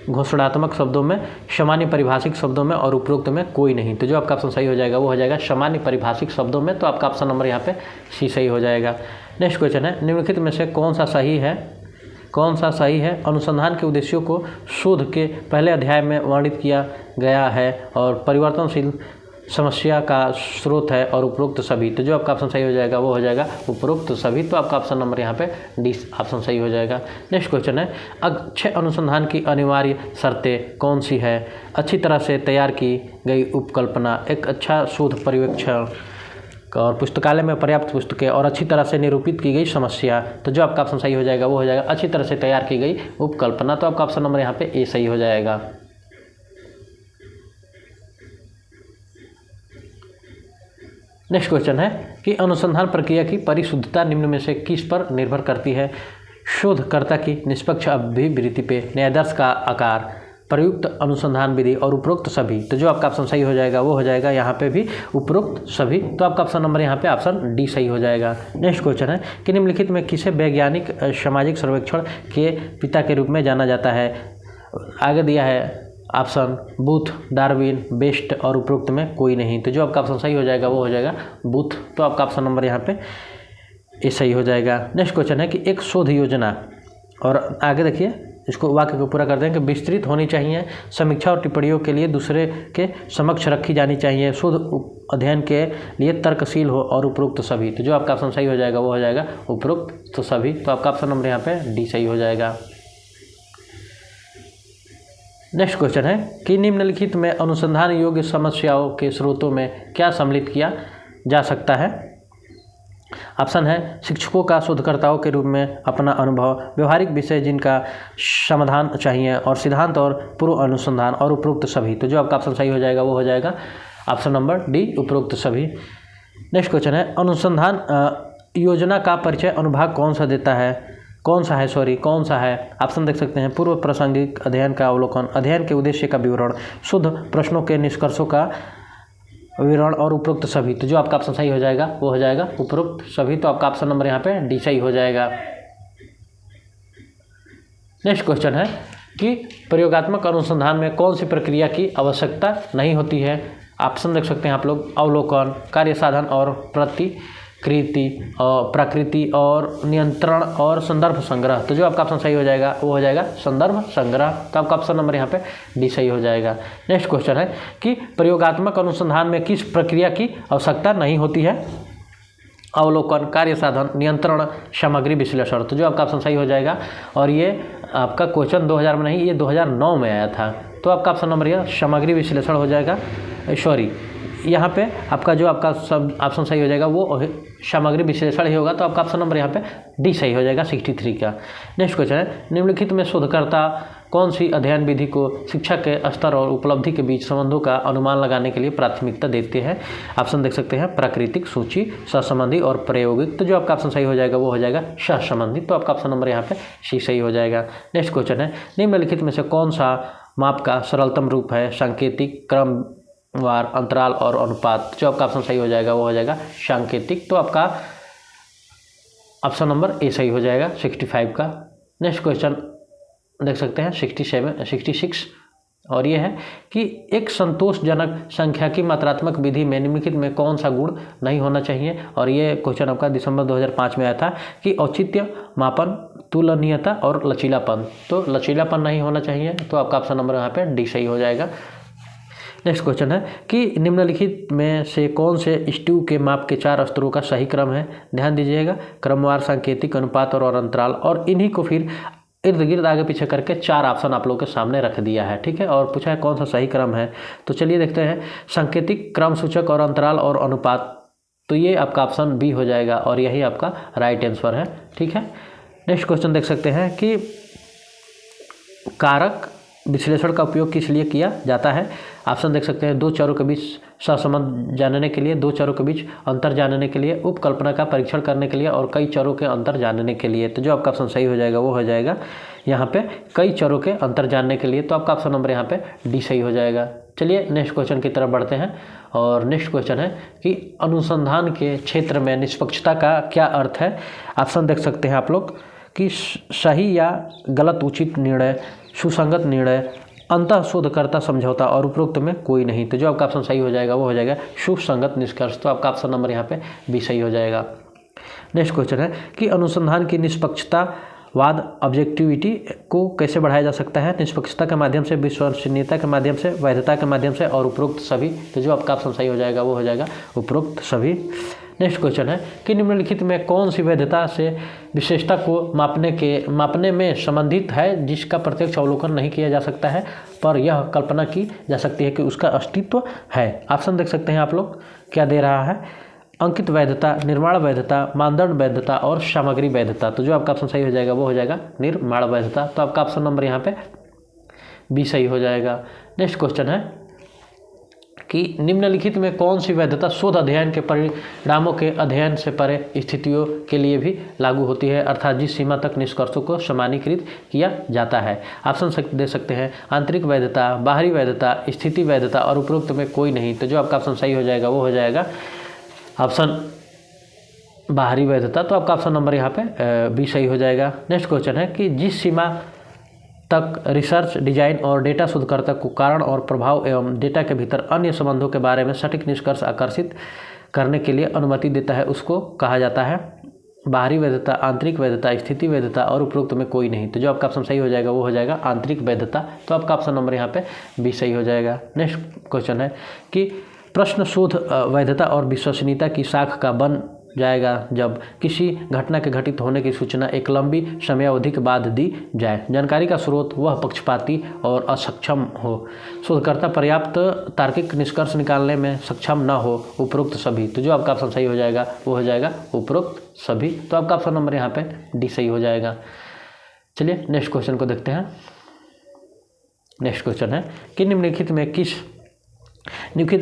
घोषणात्मक शब्दों में, सामान्य परिभाषिक शब्दों में और उपरोक्त में कोई नहीं। तो जो आपका ऑप्शन सही हो जाएगा वो हो जाएगा सामान्य परिभाषिक शब्दों में। तो आपका ऑप्शन नंबर यहाँ पे सी सही हो जाएगा। नेक्स्ट क्वेश्चन है, निम्नलिखित में से कौन सा सही है। अनुसंधान के उद्देश्यों को शोध के पहले अध्याय में वर्णित किया गया है, और परिवर्तनशील समस्या का स्रोत है और उपरोक्त सभी। तो जो आपका ऑप्शन सही हो जाएगा वो हो जाएगा उपरोक्त सभी। तो आपका ऑप्शन नंबर यहाँ पे डी ऑप्शन सही हो जाएगा। नेक्स्ट क्वेश्चन है, अच्छे अनुसंधान की अनिवार्य शर्तें कौन सी है। अच्छी तरह से तैयार की गई उपकल्पना, एक अच्छा शोध पर्यवेक्षण, और पुस्तकालय में पर्याप्त पुस्तकें, और अच्छी तरह से निरूपित की गई समस्या। तो जो आपका ऑप्शन सही हो जाएगा वो हो जाएगा अच्छी तरह से तैयार की गई उपकल्पना। तो आपका ऑप्शन नंबर यहाँ पे ए सही हो जाएगा। नेक्स्ट क्वेश्चन है कि अनुसंधान प्रक्रिया की परिशुद्धता निम्न में से किस पर निर्भर करती है। शोधकर्ता की निष्पक्ष अभिवृत्ति पे, न्यायादर्श का आकार, प्रयुक्त अनुसंधान विधि और उपरोक्त सभी। तो जो आपका ऑप्शन सही हो जाएगा वो हो जाएगा यहाँ पे भी उपरोक्त सभी। तो आपका ऑप्शन नंबर यहाँ पे ऑप्शन डी सही हो जाएगा। नेक्स्ट क्वेश्चन है कि निम्नलिखित में किसे वैज्ञानिक सामाजिक सर्वेक्षण के पिता के रूप में जाना जाता है। आगे दिया है ऑप्शन बूथ, डार्विन, बेस्ट और उपरोक्त में कोई नहीं। तो जो आपका ऑप्शन सही हो जाएगा वो हो जाएगा बूथ। तो आपका ऑप्शन नंबर यहाँ पे ए सही हो जाएगा। नेक्स्ट क्वेश्चन है कि एक शोध योजना, और आगे देखिए इसको वाक्य को पूरा करते हैं कि विस्तृत होनी चाहिए, समीक्षा और टिप्पणियों के लिए दूसरे के समक्ष रखी जानी चाहिए, शुद्ध अध्ययन के लिए तर्कशील हो और उपरोक्त सभी। तो जो आपका ऑप्शन सही हो जाएगा वो हो जाएगा उपरोक्त तो सभी। तो आपका ऑप्शन नंबर यहाँ पे डी सही हो जाएगा। नेक्स्ट क्वेश्चन है कि निम्नलिखित में अनुसंधान योग्य समस्याओं के स्रोतों में क्या सम्मिलित किया जा सकता है। ऑप्शन है शिक्षकों का शोधकर्ताओं के रूप में अपना अनुभव, व्यवहारिक विषय जिनका समाधान चाहिए, और सिद्धांत और पूर्व अनुसंधान और उपरोक्त सभी। तो जो आपका ऑप्शन सही हो जाएगा वो हो जाएगा ऑप्शन नंबर डी उपरोक्त सभी। नेक्स्ट क्वेश्चन है अनुसंधान योजना का परिचय अनुभाग कौन सा है। ऑप्शन देख सकते हैं पूर्व प्रासंगिक अध्ययन का अवलोकन, अध्ययन के उद्देश्य का विवरण, शुद्ध प्रश्नों के निष्कर्षों का विवरण और उपरोक्त सभी। तो जो आपका ऑप्शन सही हो जाएगा वो हो जाएगा उपरोक्त सभी। तो आपका ऑप्शन नंबर यहाँ पे डी सही हो जाएगा। नेक्स्ट क्वेश्चन है कि प्रयोगात्मक अनुसंधान में कौन सी प्रक्रिया की आवश्यकता नहीं होती है। ऑप्शन देख सकते हैं आप लोग अवलोकन, कार्य साधन और प्रकृति और नियंत्रण और संदर्भ संग्रह। तो जो आपका ऑप्शन सही हो जाएगा वो हो जाएगा संदर्भ संग्रह। तो आपका ऑप्शन नंबर यहाँ पे डी सही हो जाएगा। नेक्स्ट क्वेश्चन है कि प्रयोगात्मक अनुसंधान में किस प्रक्रिया की आवश्यकता नहीं होती है। अवलोकन, कार्य साधन, नियंत्रण, सामग्री विश्लेषण। तो जो आपका ऑप्शन सही हो जाएगा, और ये आपका क्वेश्चन 2000 में नहीं, ये 2009 में आया था। तो आपका ऑप्शन नंबर यह सामग्री विश्लेषण हो जाएगा। यहाँ पे आपका जो आपका सब ऑप्शन सही हो जाएगा वो सामग्री विश्लेषण ही होगा। तो आपका ऑप्शन नंबर यहाँ पे डी सही हो जाएगा 63 का। नेक्स्ट क्वेश्चन है निम्नलिखित में शोधकर्ता कौन सी अध्ययन विधि को शिक्षा के स्तर और उपलब्धि के बीच संबंधों का अनुमान लगाने के लिए प्राथमिकता देते हैं। ऑप्शन देख सकते हैं प्राकृतिक, सूची, सहसंबंधी और प्रायोगिक। तो जो आपका ऑप्शन सही हो जाएगा वो हो जाएगा सहसंबंधी। तो आपका ऑप्शन नंबर यहाँ पे सी सही हो जाएगा। नेक्स्ट क्वेश्चन है निम्नलिखित में से कौन सा माप का सरलतम रूप है। सांकेतिक, क्रमवार, अंतराल और अनुपात। जो आपका ऑप्शन सही हो जाएगा वो हो जाएगा सांकेतिक। तो आपका ऑप्शन नंबर ए सही हो जाएगा 65 का। नेक्स्ट क्वेश्चन देख सकते हैं 66 और ये है कि एक संतोषजनक सांख्यिकी मात्रात्मक विधि में निम्नलिखित में कौन सा गुण नहीं होना चाहिए। और ये क्वेश्चन आपका दिसंबर 2005 में आया था कि औचित्य, मापन, तुलनीयता और लचीलापन। तो लचीलापन नहीं होना चाहिए। तो आपका ऑप्शन नंबर यहाँ पे डी सही हो जाएगा। नेक्स्ट क्वेश्चन है कि निम्नलिखित में से कौन से स्ट्यू के माप के 4 स्तरों का सही क्रम है। ध्यान दीजिएगा, क्रमवार, सांकेतिक, अनुपात और अंतराल। और इन्हीं को फिर इर्द गिर्द आगे पीछे करके 4 ऑप्शन आप लोगों के सामने रख दिया है, ठीक है। और पूछा है कौन सा सही क्रम है। तो चलिए देखते हैं सांकेतिक, क्रम सूचक और अंतराल और अनुपात। तो ये आपका ऑप्शन बी हो जाएगा और यही आपका राइट आंसर है, ठीक है। नेक्स्ट क्वेश्चन देख सकते हैं कि कारक विश्लेषण का उपयोग किस लिए किया जाता है। ऑप्शन देख सकते हैं 2 चरों के बीच सहसंबंध जानने के लिए, 2 चरों के बीच अंतर जानने के लिए, उपकल्पना का परीक्षण करने के लिए और कई चरों के अंतर जानने के लिए। तो जो आपका ऑप्शन सही हो जाएगा वो हो जाएगा यहाँ पे कई चरों के अंतर जानने के लिए। तो आपका ऑप्शन नंबर यहाँ पे डी सही हो जाएगा। चलिए नेक्स्ट क्वेश्चन की तरफ बढ़ते हैं। और नेक्स्ट क्वेश्चन है कि अनुसंधान के क्षेत्र में निष्पक्षता का क्या अर्थ है। ऑप्शन देख सकते हैं आप लोग कि सही या गलत उचित निर्णय, सुसंगत निर्णय, अंतः शोधकर्ता समझौता और उपरोक्त में कोई नहीं। तो जो आपका ऑप्शन सही हो जाएगा वो हो जाएगा सुसंगत निष्कर्ष। तो आपका ऑप्शन नंबर यहाँ पे बी सही हो जाएगा। नेक्स्ट क्वेश्चन है कि अनुसंधान की निष्पक्षतावाद, ऑब्जेक्टिविटी को कैसे बढ़ाया जा सकता है। निष्पक्षता के माध्यम से, विश्वसनीयता के माध्यम से, वैधता के माध्यम से और उपरोक्त सभी। तो जो आपका ऑप्शन सही हो जाएगा वो हो जाएगा उपरोक्त सभी। नेक्स्ट क्वेश्चन है कि निम्नलिखित में कौन सी वैधता से विशेषता को मापने में संबंधित है जिसका प्रत्यक्ष अवलोकन नहीं किया जा सकता है पर यह कल्पना की जा सकती है कि उसका अस्तित्व है। ऑप्शन देख सकते हैं आप लोग क्या दे रहा है। अंकित वैधता, निर्माण वैधता, मानदंड वैधता और सामग्री वैधता। तो जो आपका ऑप्शन सही हो जाएगा वो हो जाएगा निर्माण वैधता। तो आपका ऑप्शन नंबर यहाँ पे बी सही हो जाएगा। नेक्स्ट क्वेश्चन है कि निम्नलिखित में कौन सी वैधता शोध अध्ययन के परिणामों के अध्ययन से परे स्थितियों के लिए भी लागू होती है, अर्थात जिस सीमा तक निष्कर्षों को सामान्यीकृत किया जाता है। ऑप्शन दे सकते हैं आंतरिक वैधता, बाहरी वैधता, स्थिति वैधता और उपरोक्त में कोई नहीं। तो जो आपका ऑप्शन सही हो जाएगा वो हो जाएगा ऑप्शन बाहरी वैधता। तो आपका ऑप्शन नंबर यहाँ पे बी सही हो जाएगा। नेक्स्ट क्वेश्चन है कि जिस सीमा तक रिसर्च, डिजाइन और डेटा शोधकर्ता को कारण और प्रभाव एवं डेटा के भीतर अन्य संबंधों के बारे में सटीक निष्कर्ष आकर्षित करने के लिए अनुमति देता है उसको कहा जाता है। बाहरी वैधता, आंतरिक वैधता, स्थिति वैधता और उपरोक्त में कोई नहीं। तो जो आपका ऑप्शन सही हो जाएगा वो हो जाएगा आंतरिक वैधता। तो आपका ऑप्शन नंबर यहाँ पे बी सही हो जाएगा। नेक्स्ट क्वेश्चन है कि प्रश्न शोध वैधता और विश्वसनीयता की शाख का बन जाएगा जब किसी घटना के घटित होने की सूचना एक लंबी समयावधि के बाद दी जाए। जानकारी का स्रोत वह पक्षपाती और असक्षम हो, शोधकर्ता पर्याप्त तार्किक निष्कर्ष निकालने में सक्षम न हो, उपरोक्त सभी। तो जो आपका ऑप्शन सही हो जाएगा वो हो जाएगा उपरोक्त सभी। तो आपका ऑप्शन नंबर यहाँ पे डी सही हो जाएगा। चलिए नेक्स्ट क्वेश्चन को देखते हैं। नेक्स्ट क्वेश्चन है कि निम्नलिखित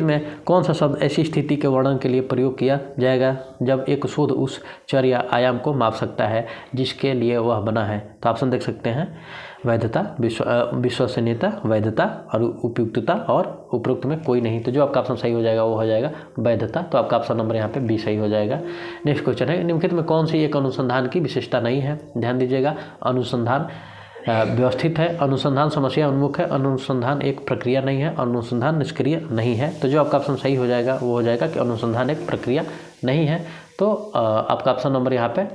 में कौन सा शब्द ऐसी स्थिति के वर्णन के लिए प्रयोग किया जाएगा जब एक शोध उस चर या आयाम को माप सकता है जिसके लिए वह बना है। तो ऑप्शन देख सकते हैं वैधता, विश्वसनीयता, वैधता और उपयुक्तता और उपरोक्त में कोई नहीं। तो जो आपका ऑप्शन सही हो जाएगा वो हो जाएगा वैधता। तो आपका ऑप्शन नंबर यहाँ पे बी सही हो जाएगा। नेक्स्ट क्वेश्चन है निम्नलिखित में कौन सी एक अनुसंधान की विशेषता नहीं है। ध्यान दीजिएगा, अनुसंधान व्यवस्थित है, अनुसंधान समस्या उन्मुख है, अनुसंधान एक प्रक्रिया नहीं है, अनुसंधान निष्क्रिय नहीं है। तो जो आपका ऑप्शन सही हो जाएगा वो हो जाएगा कि अनुसंधान एक प्रक्रिया नहीं है। तो आपका ऑप्शन नंबर यहाँ पे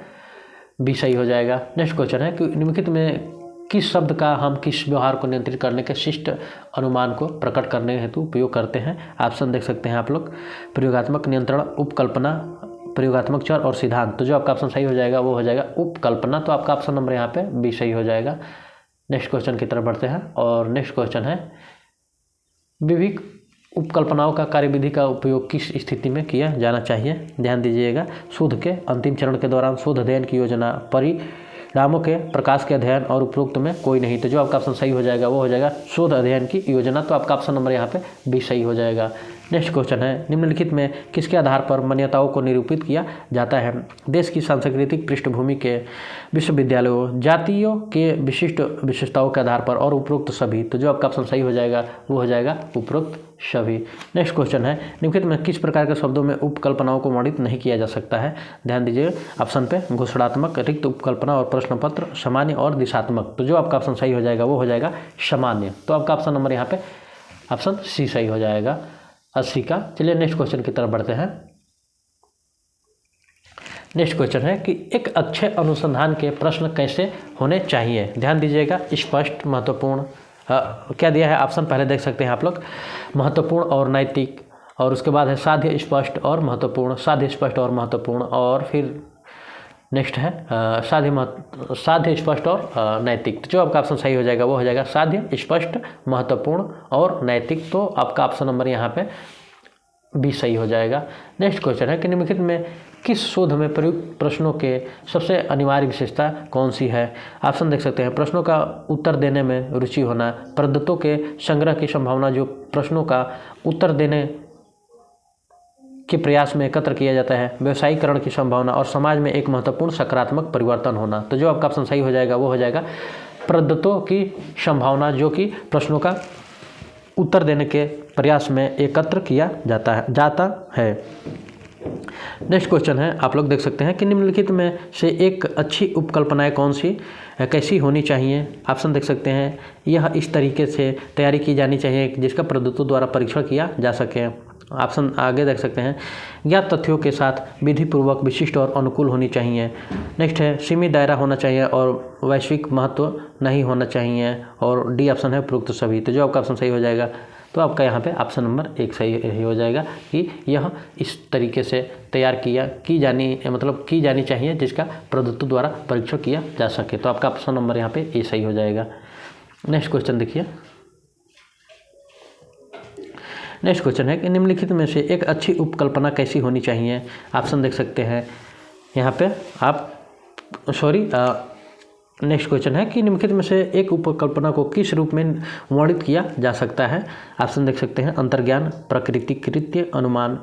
बी सही हो जाएगा। नेक्स्ट क्वेश्चन है कि निम्नलिखित में किस शब्द का हम किस व्यवहार को नियंत्रित करने के शिष्ट अनुमान को प्रकट करने हेतु उपयोग करते हैं। ऑप्शन देख सकते हैं आप लोग, प्रयोगात्मक नियंत्रण, उपकल्पना, प्रयोगात्मक चर और सिद्धांत। तो जो आपका ऑप्शन सही हो जाएगा वो हो जाएगा उपकल्पना। तो आपका ऑप्शन नंबर यहाँ पे बी सही हो जाएगा। नेक्स्ट क्वेश्चन की तरफ बढ़ते हैं और नेक्स्ट क्वेश्चन है विभिन्न उपकल्पनाओं का कार्यविधि का उपयोग किस स्थिति में किया जाना चाहिए। ध्यान दीजिएगा, शोध के अंतिम चरण के दौरान, शोध अध्ययन की योजना, परिणामों के प्रकाश के अध्ययन और उपरोक्त में कोई नहीं। तो जो आपका ऑप्शन सही हो जाएगा वो हो जाएगा शोध अध्ययन की योजना। तो आपका ऑप्शन नंबर यहाँ पे बी सही हो जाएगा। नेक्स्ट क्वेश्चन है निम्नलिखित में किसके आधार पर मान्यताओं को निरूपित किया जाता है। देश की सांस्कृतिक पृष्ठभूमि के, विश्वविद्यालयों, जातियों के विशिष्ट विशेषताओं के आधार पर और उपरोक्त सभी। तो जो आपका ऑप्शन सही हो जाएगा वो हो जाएगा उपरोक्त सभी। नेक्स्ट क्वेश्चन है निम्नलिखित में किस प्रकार के शब्दों में उपकल्पनाओं को वर्णित नहीं किया जा सकता है। ध्यान दीजिए ऑप्शन पे, घोषणात्मक, रिक्त उपकल्पना और प्रश्न पत्र, सामान्य और दिशात्मक। तो जो आपका ऑप्शन सही हो जाएगा वो हो जाएगा सामान्य। तो आपका ऑप्शन नंबर यहाँ पे ऑप्शन सी सही हो जाएगा, 80 का। चलिए नेक्स्ट क्वेश्चन की तरफ बढ़ते हैं। नेक्स्ट क्वेश्चन है कि एक अच्छे अनुसंधान के प्रश्न कैसे होने चाहिए। ध्यान दीजिएगा, स्पष्ट, महत्वपूर्ण, क्या दिया है ऑप्शन पहले देख सकते हैं आप लोग, महत्वपूर्ण और नैतिक, और उसके बाद है साध्य, स्पष्ट और महत्वपूर्ण, साध्य, स्पष्ट और महत्वपूर्ण, और फिर नेक्स्ट है साध्य, स्पष्ट और नैतिक। तो जो आपका ऑप्शन सही हो जाएगा वो हो जाएगा साध्य, स्पष्ट, महत्वपूर्ण और नैतिक। तो आपका ऑप्शन नंबर यहाँ पे बी सही हो जाएगा। नेक्स्ट क्वेश्चन है कि निम्नलिखित में किस शोध में प्रयुक्त प्रश्नों के सबसे अनिवार्य विशेषता कौन सी है। ऑप्शन देख सकते हैं, प्रश्नों का उत्तर देने में रुचि होना, पद्धतों के संग्रह की संभावना जो प्रश्नों का उत्तर देने के प्रयास में एकत्र किया जाता है, व्यवसायीकरण की संभावना और समाज में एक महत्वपूर्ण सकारात्मक परिवर्तन होना। तो जो आपका ऑप्शन सही हो जाएगा वो हो जाएगा पद्धतों की संभावना जो कि प्रश्नों का उत्तर देने के प्रयास में एकत्र किया जाता है। नेक्स्ट क्वेश्चन है, आप लोग देख सकते हैं कि निम्नलिखित में से एक अच्छी उपकल्पनाएं कौन सी कैसी होनी चाहिए। ऑप्शन देख सकते हैं, यह इस तरीके से तैयारी की जानी चाहिए जिसका पद्धतों द्वारा परीक्षण किया जा सके। ऑप्शन आगे देख सकते हैं, ज्ञात तथ्यों के साथ विधिपूर्वक विशिष्ट और अनुकूल होनी चाहिए। नेक्स्ट है, सीमित दायरा होना चाहिए और वैश्विक महत्व नहीं होना चाहिए, और डी ऑप्शन है उपरोक्त सभी। तो जो आपका ऑप्शन सही हो जाएगा तो आपका यहाँ पे ऑप्शन नंबर 1 सही हो जाएगा कि यह इस तरीके से तैयार की जानी चाहिए जिसका पद्धतों द्वारा परीक्षण किया जा सके। तो आपका ऑप्शन नंबर यहाँ पे ए सही हो जाएगा। नेक्स्ट क्वेश्चन देखिए, नेक्स्ट क्वेश्चन है कि निम्नलिखित में से एक अच्छी उपकल्पना कैसी होनी चाहिए। ऑप्शन देख सकते हैं यहाँ पे आप नेक्स्ट क्वेश्चन है कि निम्नलिखित में से एक उपकल्पना को किस रूप में वर्णित किया जा सकता है। ऑप्शन देख सकते हैं, अंतर्ज्ञान, प्रकृतिकृत्य अनुमान।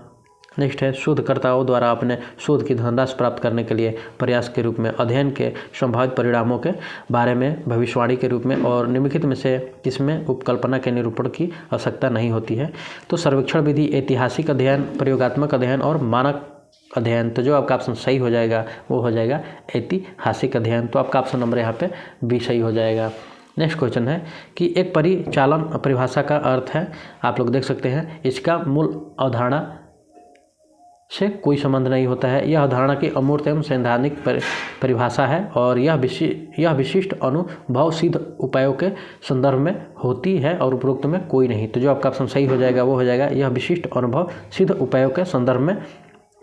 नेक्स्ट है, शोधकर्ताओं द्वारा अपने शोध की धनराशि प्राप्त करने के लिए प्रयास के रूप में, अध्ययन के संभावित परिणामों के बारे में भविष्यवाणी के रूप में, और निम्नलिखित में से इसमें उपकल्पना के निरूपण की आवश्यकता नहीं होती है। तो सर्वेक्षण विधि, ऐतिहासिक अध्ययन, प्रयोगात्मक अध्ययन और मानक अध्ययन। तो जो आपका ऑप्शन सही हो जाएगा वो हो जाएगा ऐतिहासिक अध्ययन। तो आपका ऑप्शन नंबर यहाँ पे बी सही हो जाएगा। नेक्स्ट क्वेश्चन है कि एक परिचालन परिभाषा का अर्थ है, आप लोग देख सकते हैं, इसका मूल अवधारणा से कोई संबंध नहीं होता है। यह अवधारणा की अमूर्त एवं सैद्धांतिक परिभाषा है और यह विशिष्ट अनुभव सिद्ध उपायों के संदर्भ में होती है और उपरोक्त में कोई नहीं। तो जो आपका ऑप्शन सही हो जाएगा वो हो जाएगा यह विशिष्ट अनुभव सिद्ध उपायों के संदर्भ में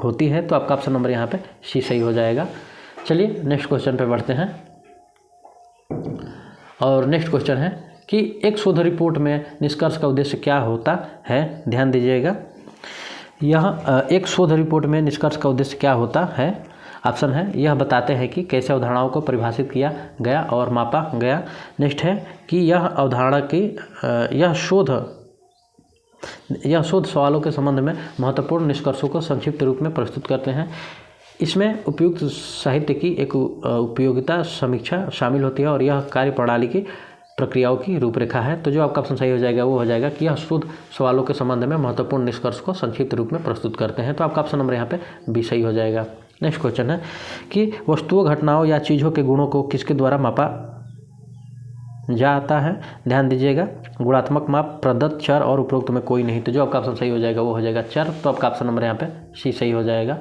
होती है। तो आपका ऑप्शन नंबर यहाँ पे सी सही हो जाएगा। चलिए नेक्स्ट क्वेश्चन पे बढ़ते हैं। और नेक्स्ट क्वेश्चन है कि एक शोध रिपोर्ट में निष्कर्ष का उद्देश्य क्या होता है। ध्यान दीजिएगा, यह एक शोध रिपोर्ट में निष्कर्ष का उद्देश्य क्या होता है। ऑप्शन है यह बताते हैं कि कैसे अवधारणाओं को परिभाषित किया गया और मापा गया। नेक्स्ट है कि यह अवधारणा की यह शोध सवालों के संबंध में महत्वपूर्ण निष्कर्षों को संक्षिप्त रूप में प्रस्तुत करते हैं। इसमें उपयुक्त साहित्य की एक उपयोगिता समीक्षा शामिल होती है और यह कार्यप्रणाली की प्रक्रियाओं की रूपरेखा है। तो जो आपका ऑप्शन सही हो जाएगा वो हो जाएगा कि यह शोध सवालों के संबंध में महत्वपूर्ण निष्कर्ष को संक्षिप्त रूप में प्रस्तुत करते हैं। तो आपका ऑप्शन नंबर यहाँ पे बी सही हो जाएगा। नेक्स्ट क्वेश्चन है कि वस्तुओं, घटनाओं या चीज़ों के गुणों को किसके द्वारा मापा जाता है। ध्यान दीजिएगा, गुणात्मक माप, प्रदत्त, चर और उपरोक्त में कोई नहीं। तो जो आपका ऑप्शन सही हो जाएगा वो हो जाएगा चर। तो आपका ऑप्शन नंबर यहाँ पे सी सही हो जाएगा।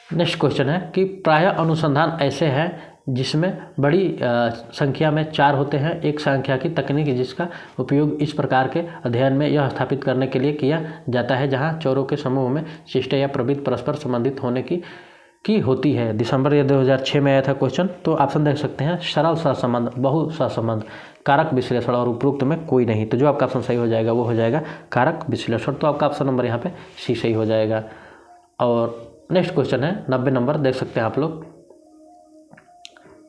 नेक्स्ट क्वेश्चन है कि प्रायः अनुसंधान ऐसे हैं जिसमें बड़ी संख्या में चार होते हैं। एक सांख्यिकी तकनीक जिसका उपयोग इस प्रकार के अध्ययन में यह स्थापित करने के लिए किया जाता है जहां चरों के समूह में शिष्ट या प्रवृत्त परस्पर संबंधित होने की होती है। दिसंबर 2006 में आया था क्वेश्चन। तो ऑप्शन देख सकते हैं सरल सहसंबंध, बहु सहसंबंध, कारक विश्लेषण और उपरोक्त में कोई नहीं। तो जो आपका ऑप्शन सही हो जाएगा वो हो जाएगा कारक विश्लेषण। तो आपका ऑप्शन नंबर यहाँ पे सी सही हो जाएगा। और नेक्स्ट क्वेश्चन है 90 नंबर, देख सकते हैं आप लोग,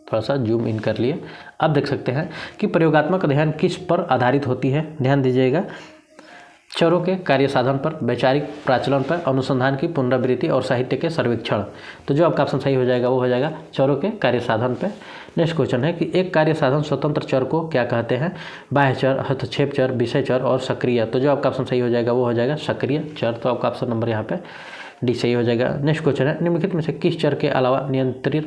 थोड़ा सा जूम इन कर लिए। अब देख सकते हैं कि प्रयोगात्मक अध्ययन किस पर आधारित होती है। ध्यान दीजिएगा, चरों के कार्य साधन पर, वैचारिक प्राचलन पर, अनुसंधान की पुनरावृत्ति और साहित्य के सर्वेक्षण। तो जो आपका ऑप्शन सही हो जाएगा वो हो जाएगा चरों के कार्य साधन पर। नेक्स्ट क्वेश्चन है कि एक कार्य साधन स्वतंत्र चर को क्या कहते हैं। बाह्य चर, हस्तक्षेप चर, विषय चर और सक्रिय। तो जो आपका ऑप्शन सही हो जाएगा वो हो जाएगा सक्रिय चर। तो आपका ऑप्शन नंबर यहाँ पे डी सही हो जाएगा। नेक्स्ट क्वेश्चन है निम्नलिखित में से किस चर के अलावा नियंत्रित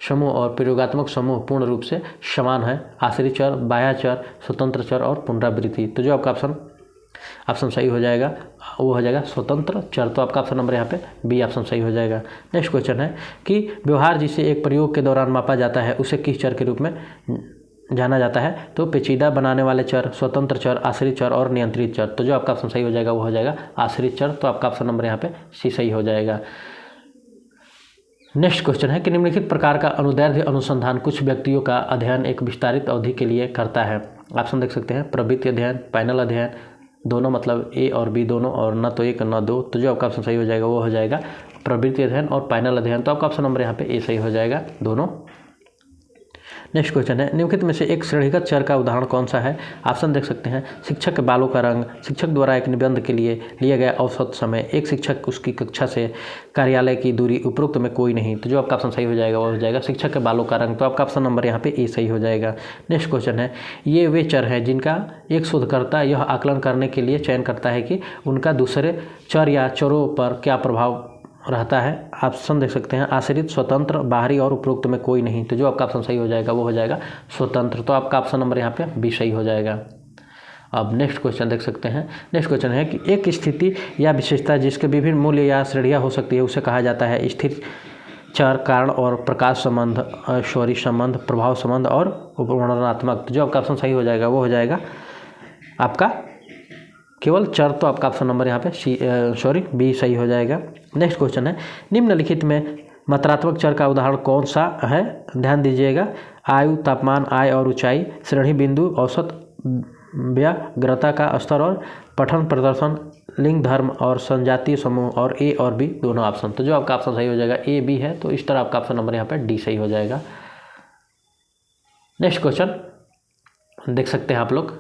समूह और प्रयोगात्मक समूह पूर्ण रूप से समान है। आश्रित चर, बाह्य चर, स्वतंत्र चर और पुनरावृत्ति। तो जो आपका ऑप्शन सही हो जाएगा वो हो जाएगा स्वतंत्र चर। तो आपका ऑप्शन नंबर यहाँ पे बी ऑप्शन सही हो जाएगा। नेक्स्ट क्वेश्चन है कि व्यवहार जिसे एक प्रयोग के दौरान मापा जाता है उसे किस चर के रूप में जाना जाता है। तो पेचीदा बनाने वाले चर, स्वतंत्र चर, आश्रित चर और नियंत्रित चर। तो जो आपका ऑप्शन सही हो जाएगा वो हो जाएगा आश्रित चर। तो आपका ऑप्शन नंबर यहाँ पे सी सही हो जाएगा। नेक्स्ट क्वेश्चन है कि निम्नलिखित प्रकार का अनुदैर्ध्य अनुसंधान कुछ व्यक्तियों का अध्ययन एक विस्तारित अवधि के लिए करता है। ऑप्शन देख सकते हैं प्रवृत्ति अध्ययन, पैनल अध्ययन, दोनों मतलब ए और बी दोनों, और न तो एक न दो। तो जो आपका ऑप्शन सही हो जाएगा वो हो जाएगा प्रवृत्ति अध्ययन और पैनल अध्ययन। तो आपका ऑप्शन नंबर यहाँ पे ए सही हो जाएगा, दोनों। नेक्स्ट क्वेश्चन है निम्नलिखित में से एक श्रेणीगत चर का उदाहरण कौन सा है। ऑप्शन देख सकते हैं शिक्षक के बालों का रंग, शिक्षक द्वारा एक निबंध के लिए लिया गया औसत समय, एक शिक्षक उसकी कक्षा से कार्यालय की दूरी, उपरोक्त में कोई नहीं। तो जो आपका ऑप्शन सही हो जाएगा वो हो जाएगा शिक्षक के बालों का रंग। तो आपका ऑप्शन नंबर यहाँ पे ए सही हो जाएगा। नेक्स्ट क्वेश्चन है ये वे चर हैं जिनका एक शोधकर्ता यह आकलन करने के लिए चयन करता है कि उनका दूसरे चर या चरों पर क्या प्रभाव रहता है। ऑप्शन देख सकते हैं आश्रित, स्वतंत्र, बाहरी और उपरोक्त में कोई नहीं। तो जो आपका ऑप्शन सही हो जाएगा वो हो जाएगा स्वतंत्र। तो आपका ऑप्शन नंबर यहाँ पे बी सही हो जाएगा। अब नेक्स्ट क्वेश्चन देख सकते हैं। नेक्स्ट क्वेश्चन है कि एक स्थिति या विशेषता जिसके विभिन्न मूल्य या श्रेणियाँ हो सकती है उसे कहा जाता है स्थिर चर, कारण और प्रकाश संबंध, ऐश्वर्य संबंध, प्रभाव संबंध और उपवर्णनात्मक। तो जो आपका ऑप्शन सही हो जाएगा वो हो जाएगा आपका केवल चर। तो आपका ऑप्शन नंबर यहाँ पे बी सही हो जाएगा। नेक्स्ट क्वेश्चन है निम्नलिखित में मात्रात्मक चर का उदाहरण कौन सा है। ध्यान दीजिएगा आयु, तापमान, आय और ऊंचाई, श्रेणी बिंदु, औसत व्यग्रता का स्तर और पठन प्रदर्शन, लिंग, धर्म और संजातीय समूह, और ए और बी दोनों ऑप्शन। तो जो आपका ऑप्शन सही हो जाएगा ए बी है। तो इस तरह आपका ऑप्शन नंबर यहाँ पे डी सही हो जाएगा। नेक्स्ट क्वेश्चन देख सकते हैं आप लोग।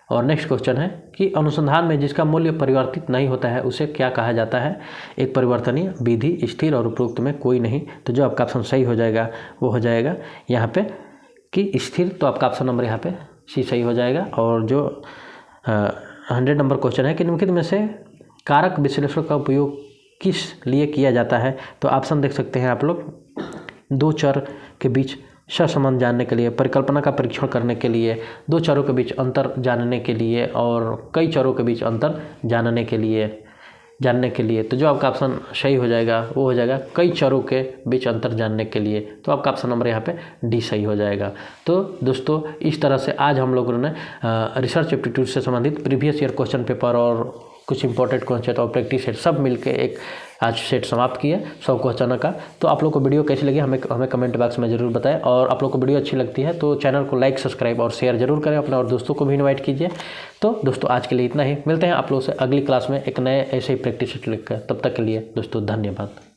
और नेक्स्ट क्वेश्चन है कि अनुसंधान में जिसका मूल्य परिवर्तित नहीं होता है उसे क्या कहा जाता है। एक परिवर्तनीय, विधि, स्थिर और उपरोक्त में कोई नहीं। तो जो आपका ऑप्शन सही हो जाएगा वो हो जाएगा यहाँ पे कि स्थिर। तो आपका ऑप्शन नंबर यहाँ पे सी सही हो जाएगा। और जो 100 नंबर क्वेश्चन है कि निम्नलिखित में से कारक विश्लेषण का उपयोग किस लिए किया जाता है। तो ऑप्शन देख सकते हैं आप लोग दो चर के बीच सहसंबंध जानने के लिए, परिकल्पना का परीक्षण करने के लिए, दो चरों के बीच अंतर जानने के लिए और कई चरों के बीच अंतर जानने के लिए। जानने के लिए, तो जो आपका ऑप्शन सही हो जाएगा वो हो जाएगा कई चरों के बीच अंतर जानने के लिए, तो आपका ऑप्शन नंबर यहाँ पे डी सही हो जाएगा। तो दोस्तों इस तरह से आज हम लोगों ने रिसर्च एप्टीट्यूड से संबंधित प्रीवियस ईयर क्वेश्चन पेपर और कुछ इंपॉर्टेंट क्वेश्चन और प्रैक्टिस सेट सब मिलके एक आज सेट समाप्त किया 100 क्वेश्चनों का। तो आप लोग को वीडियो कैसी लगी हमें कमेंट बॉक्स में ज़रूर बताएं, और आप लोग को वीडियो अच्छी लगती है तो चैनल को लाइक, सब्सक्राइब और शेयर जरूर करें, अपने और दोस्तों को भी इन्वाइट कीजिए। तो दोस्तों आज के लिए इतना ही, मिलते हैं आप लोगों से अगली क्लास में एक नए ऐसे ही प्रैक्टिस सेट लेकर। तब तक के लिए दोस्तों धन्यवाद।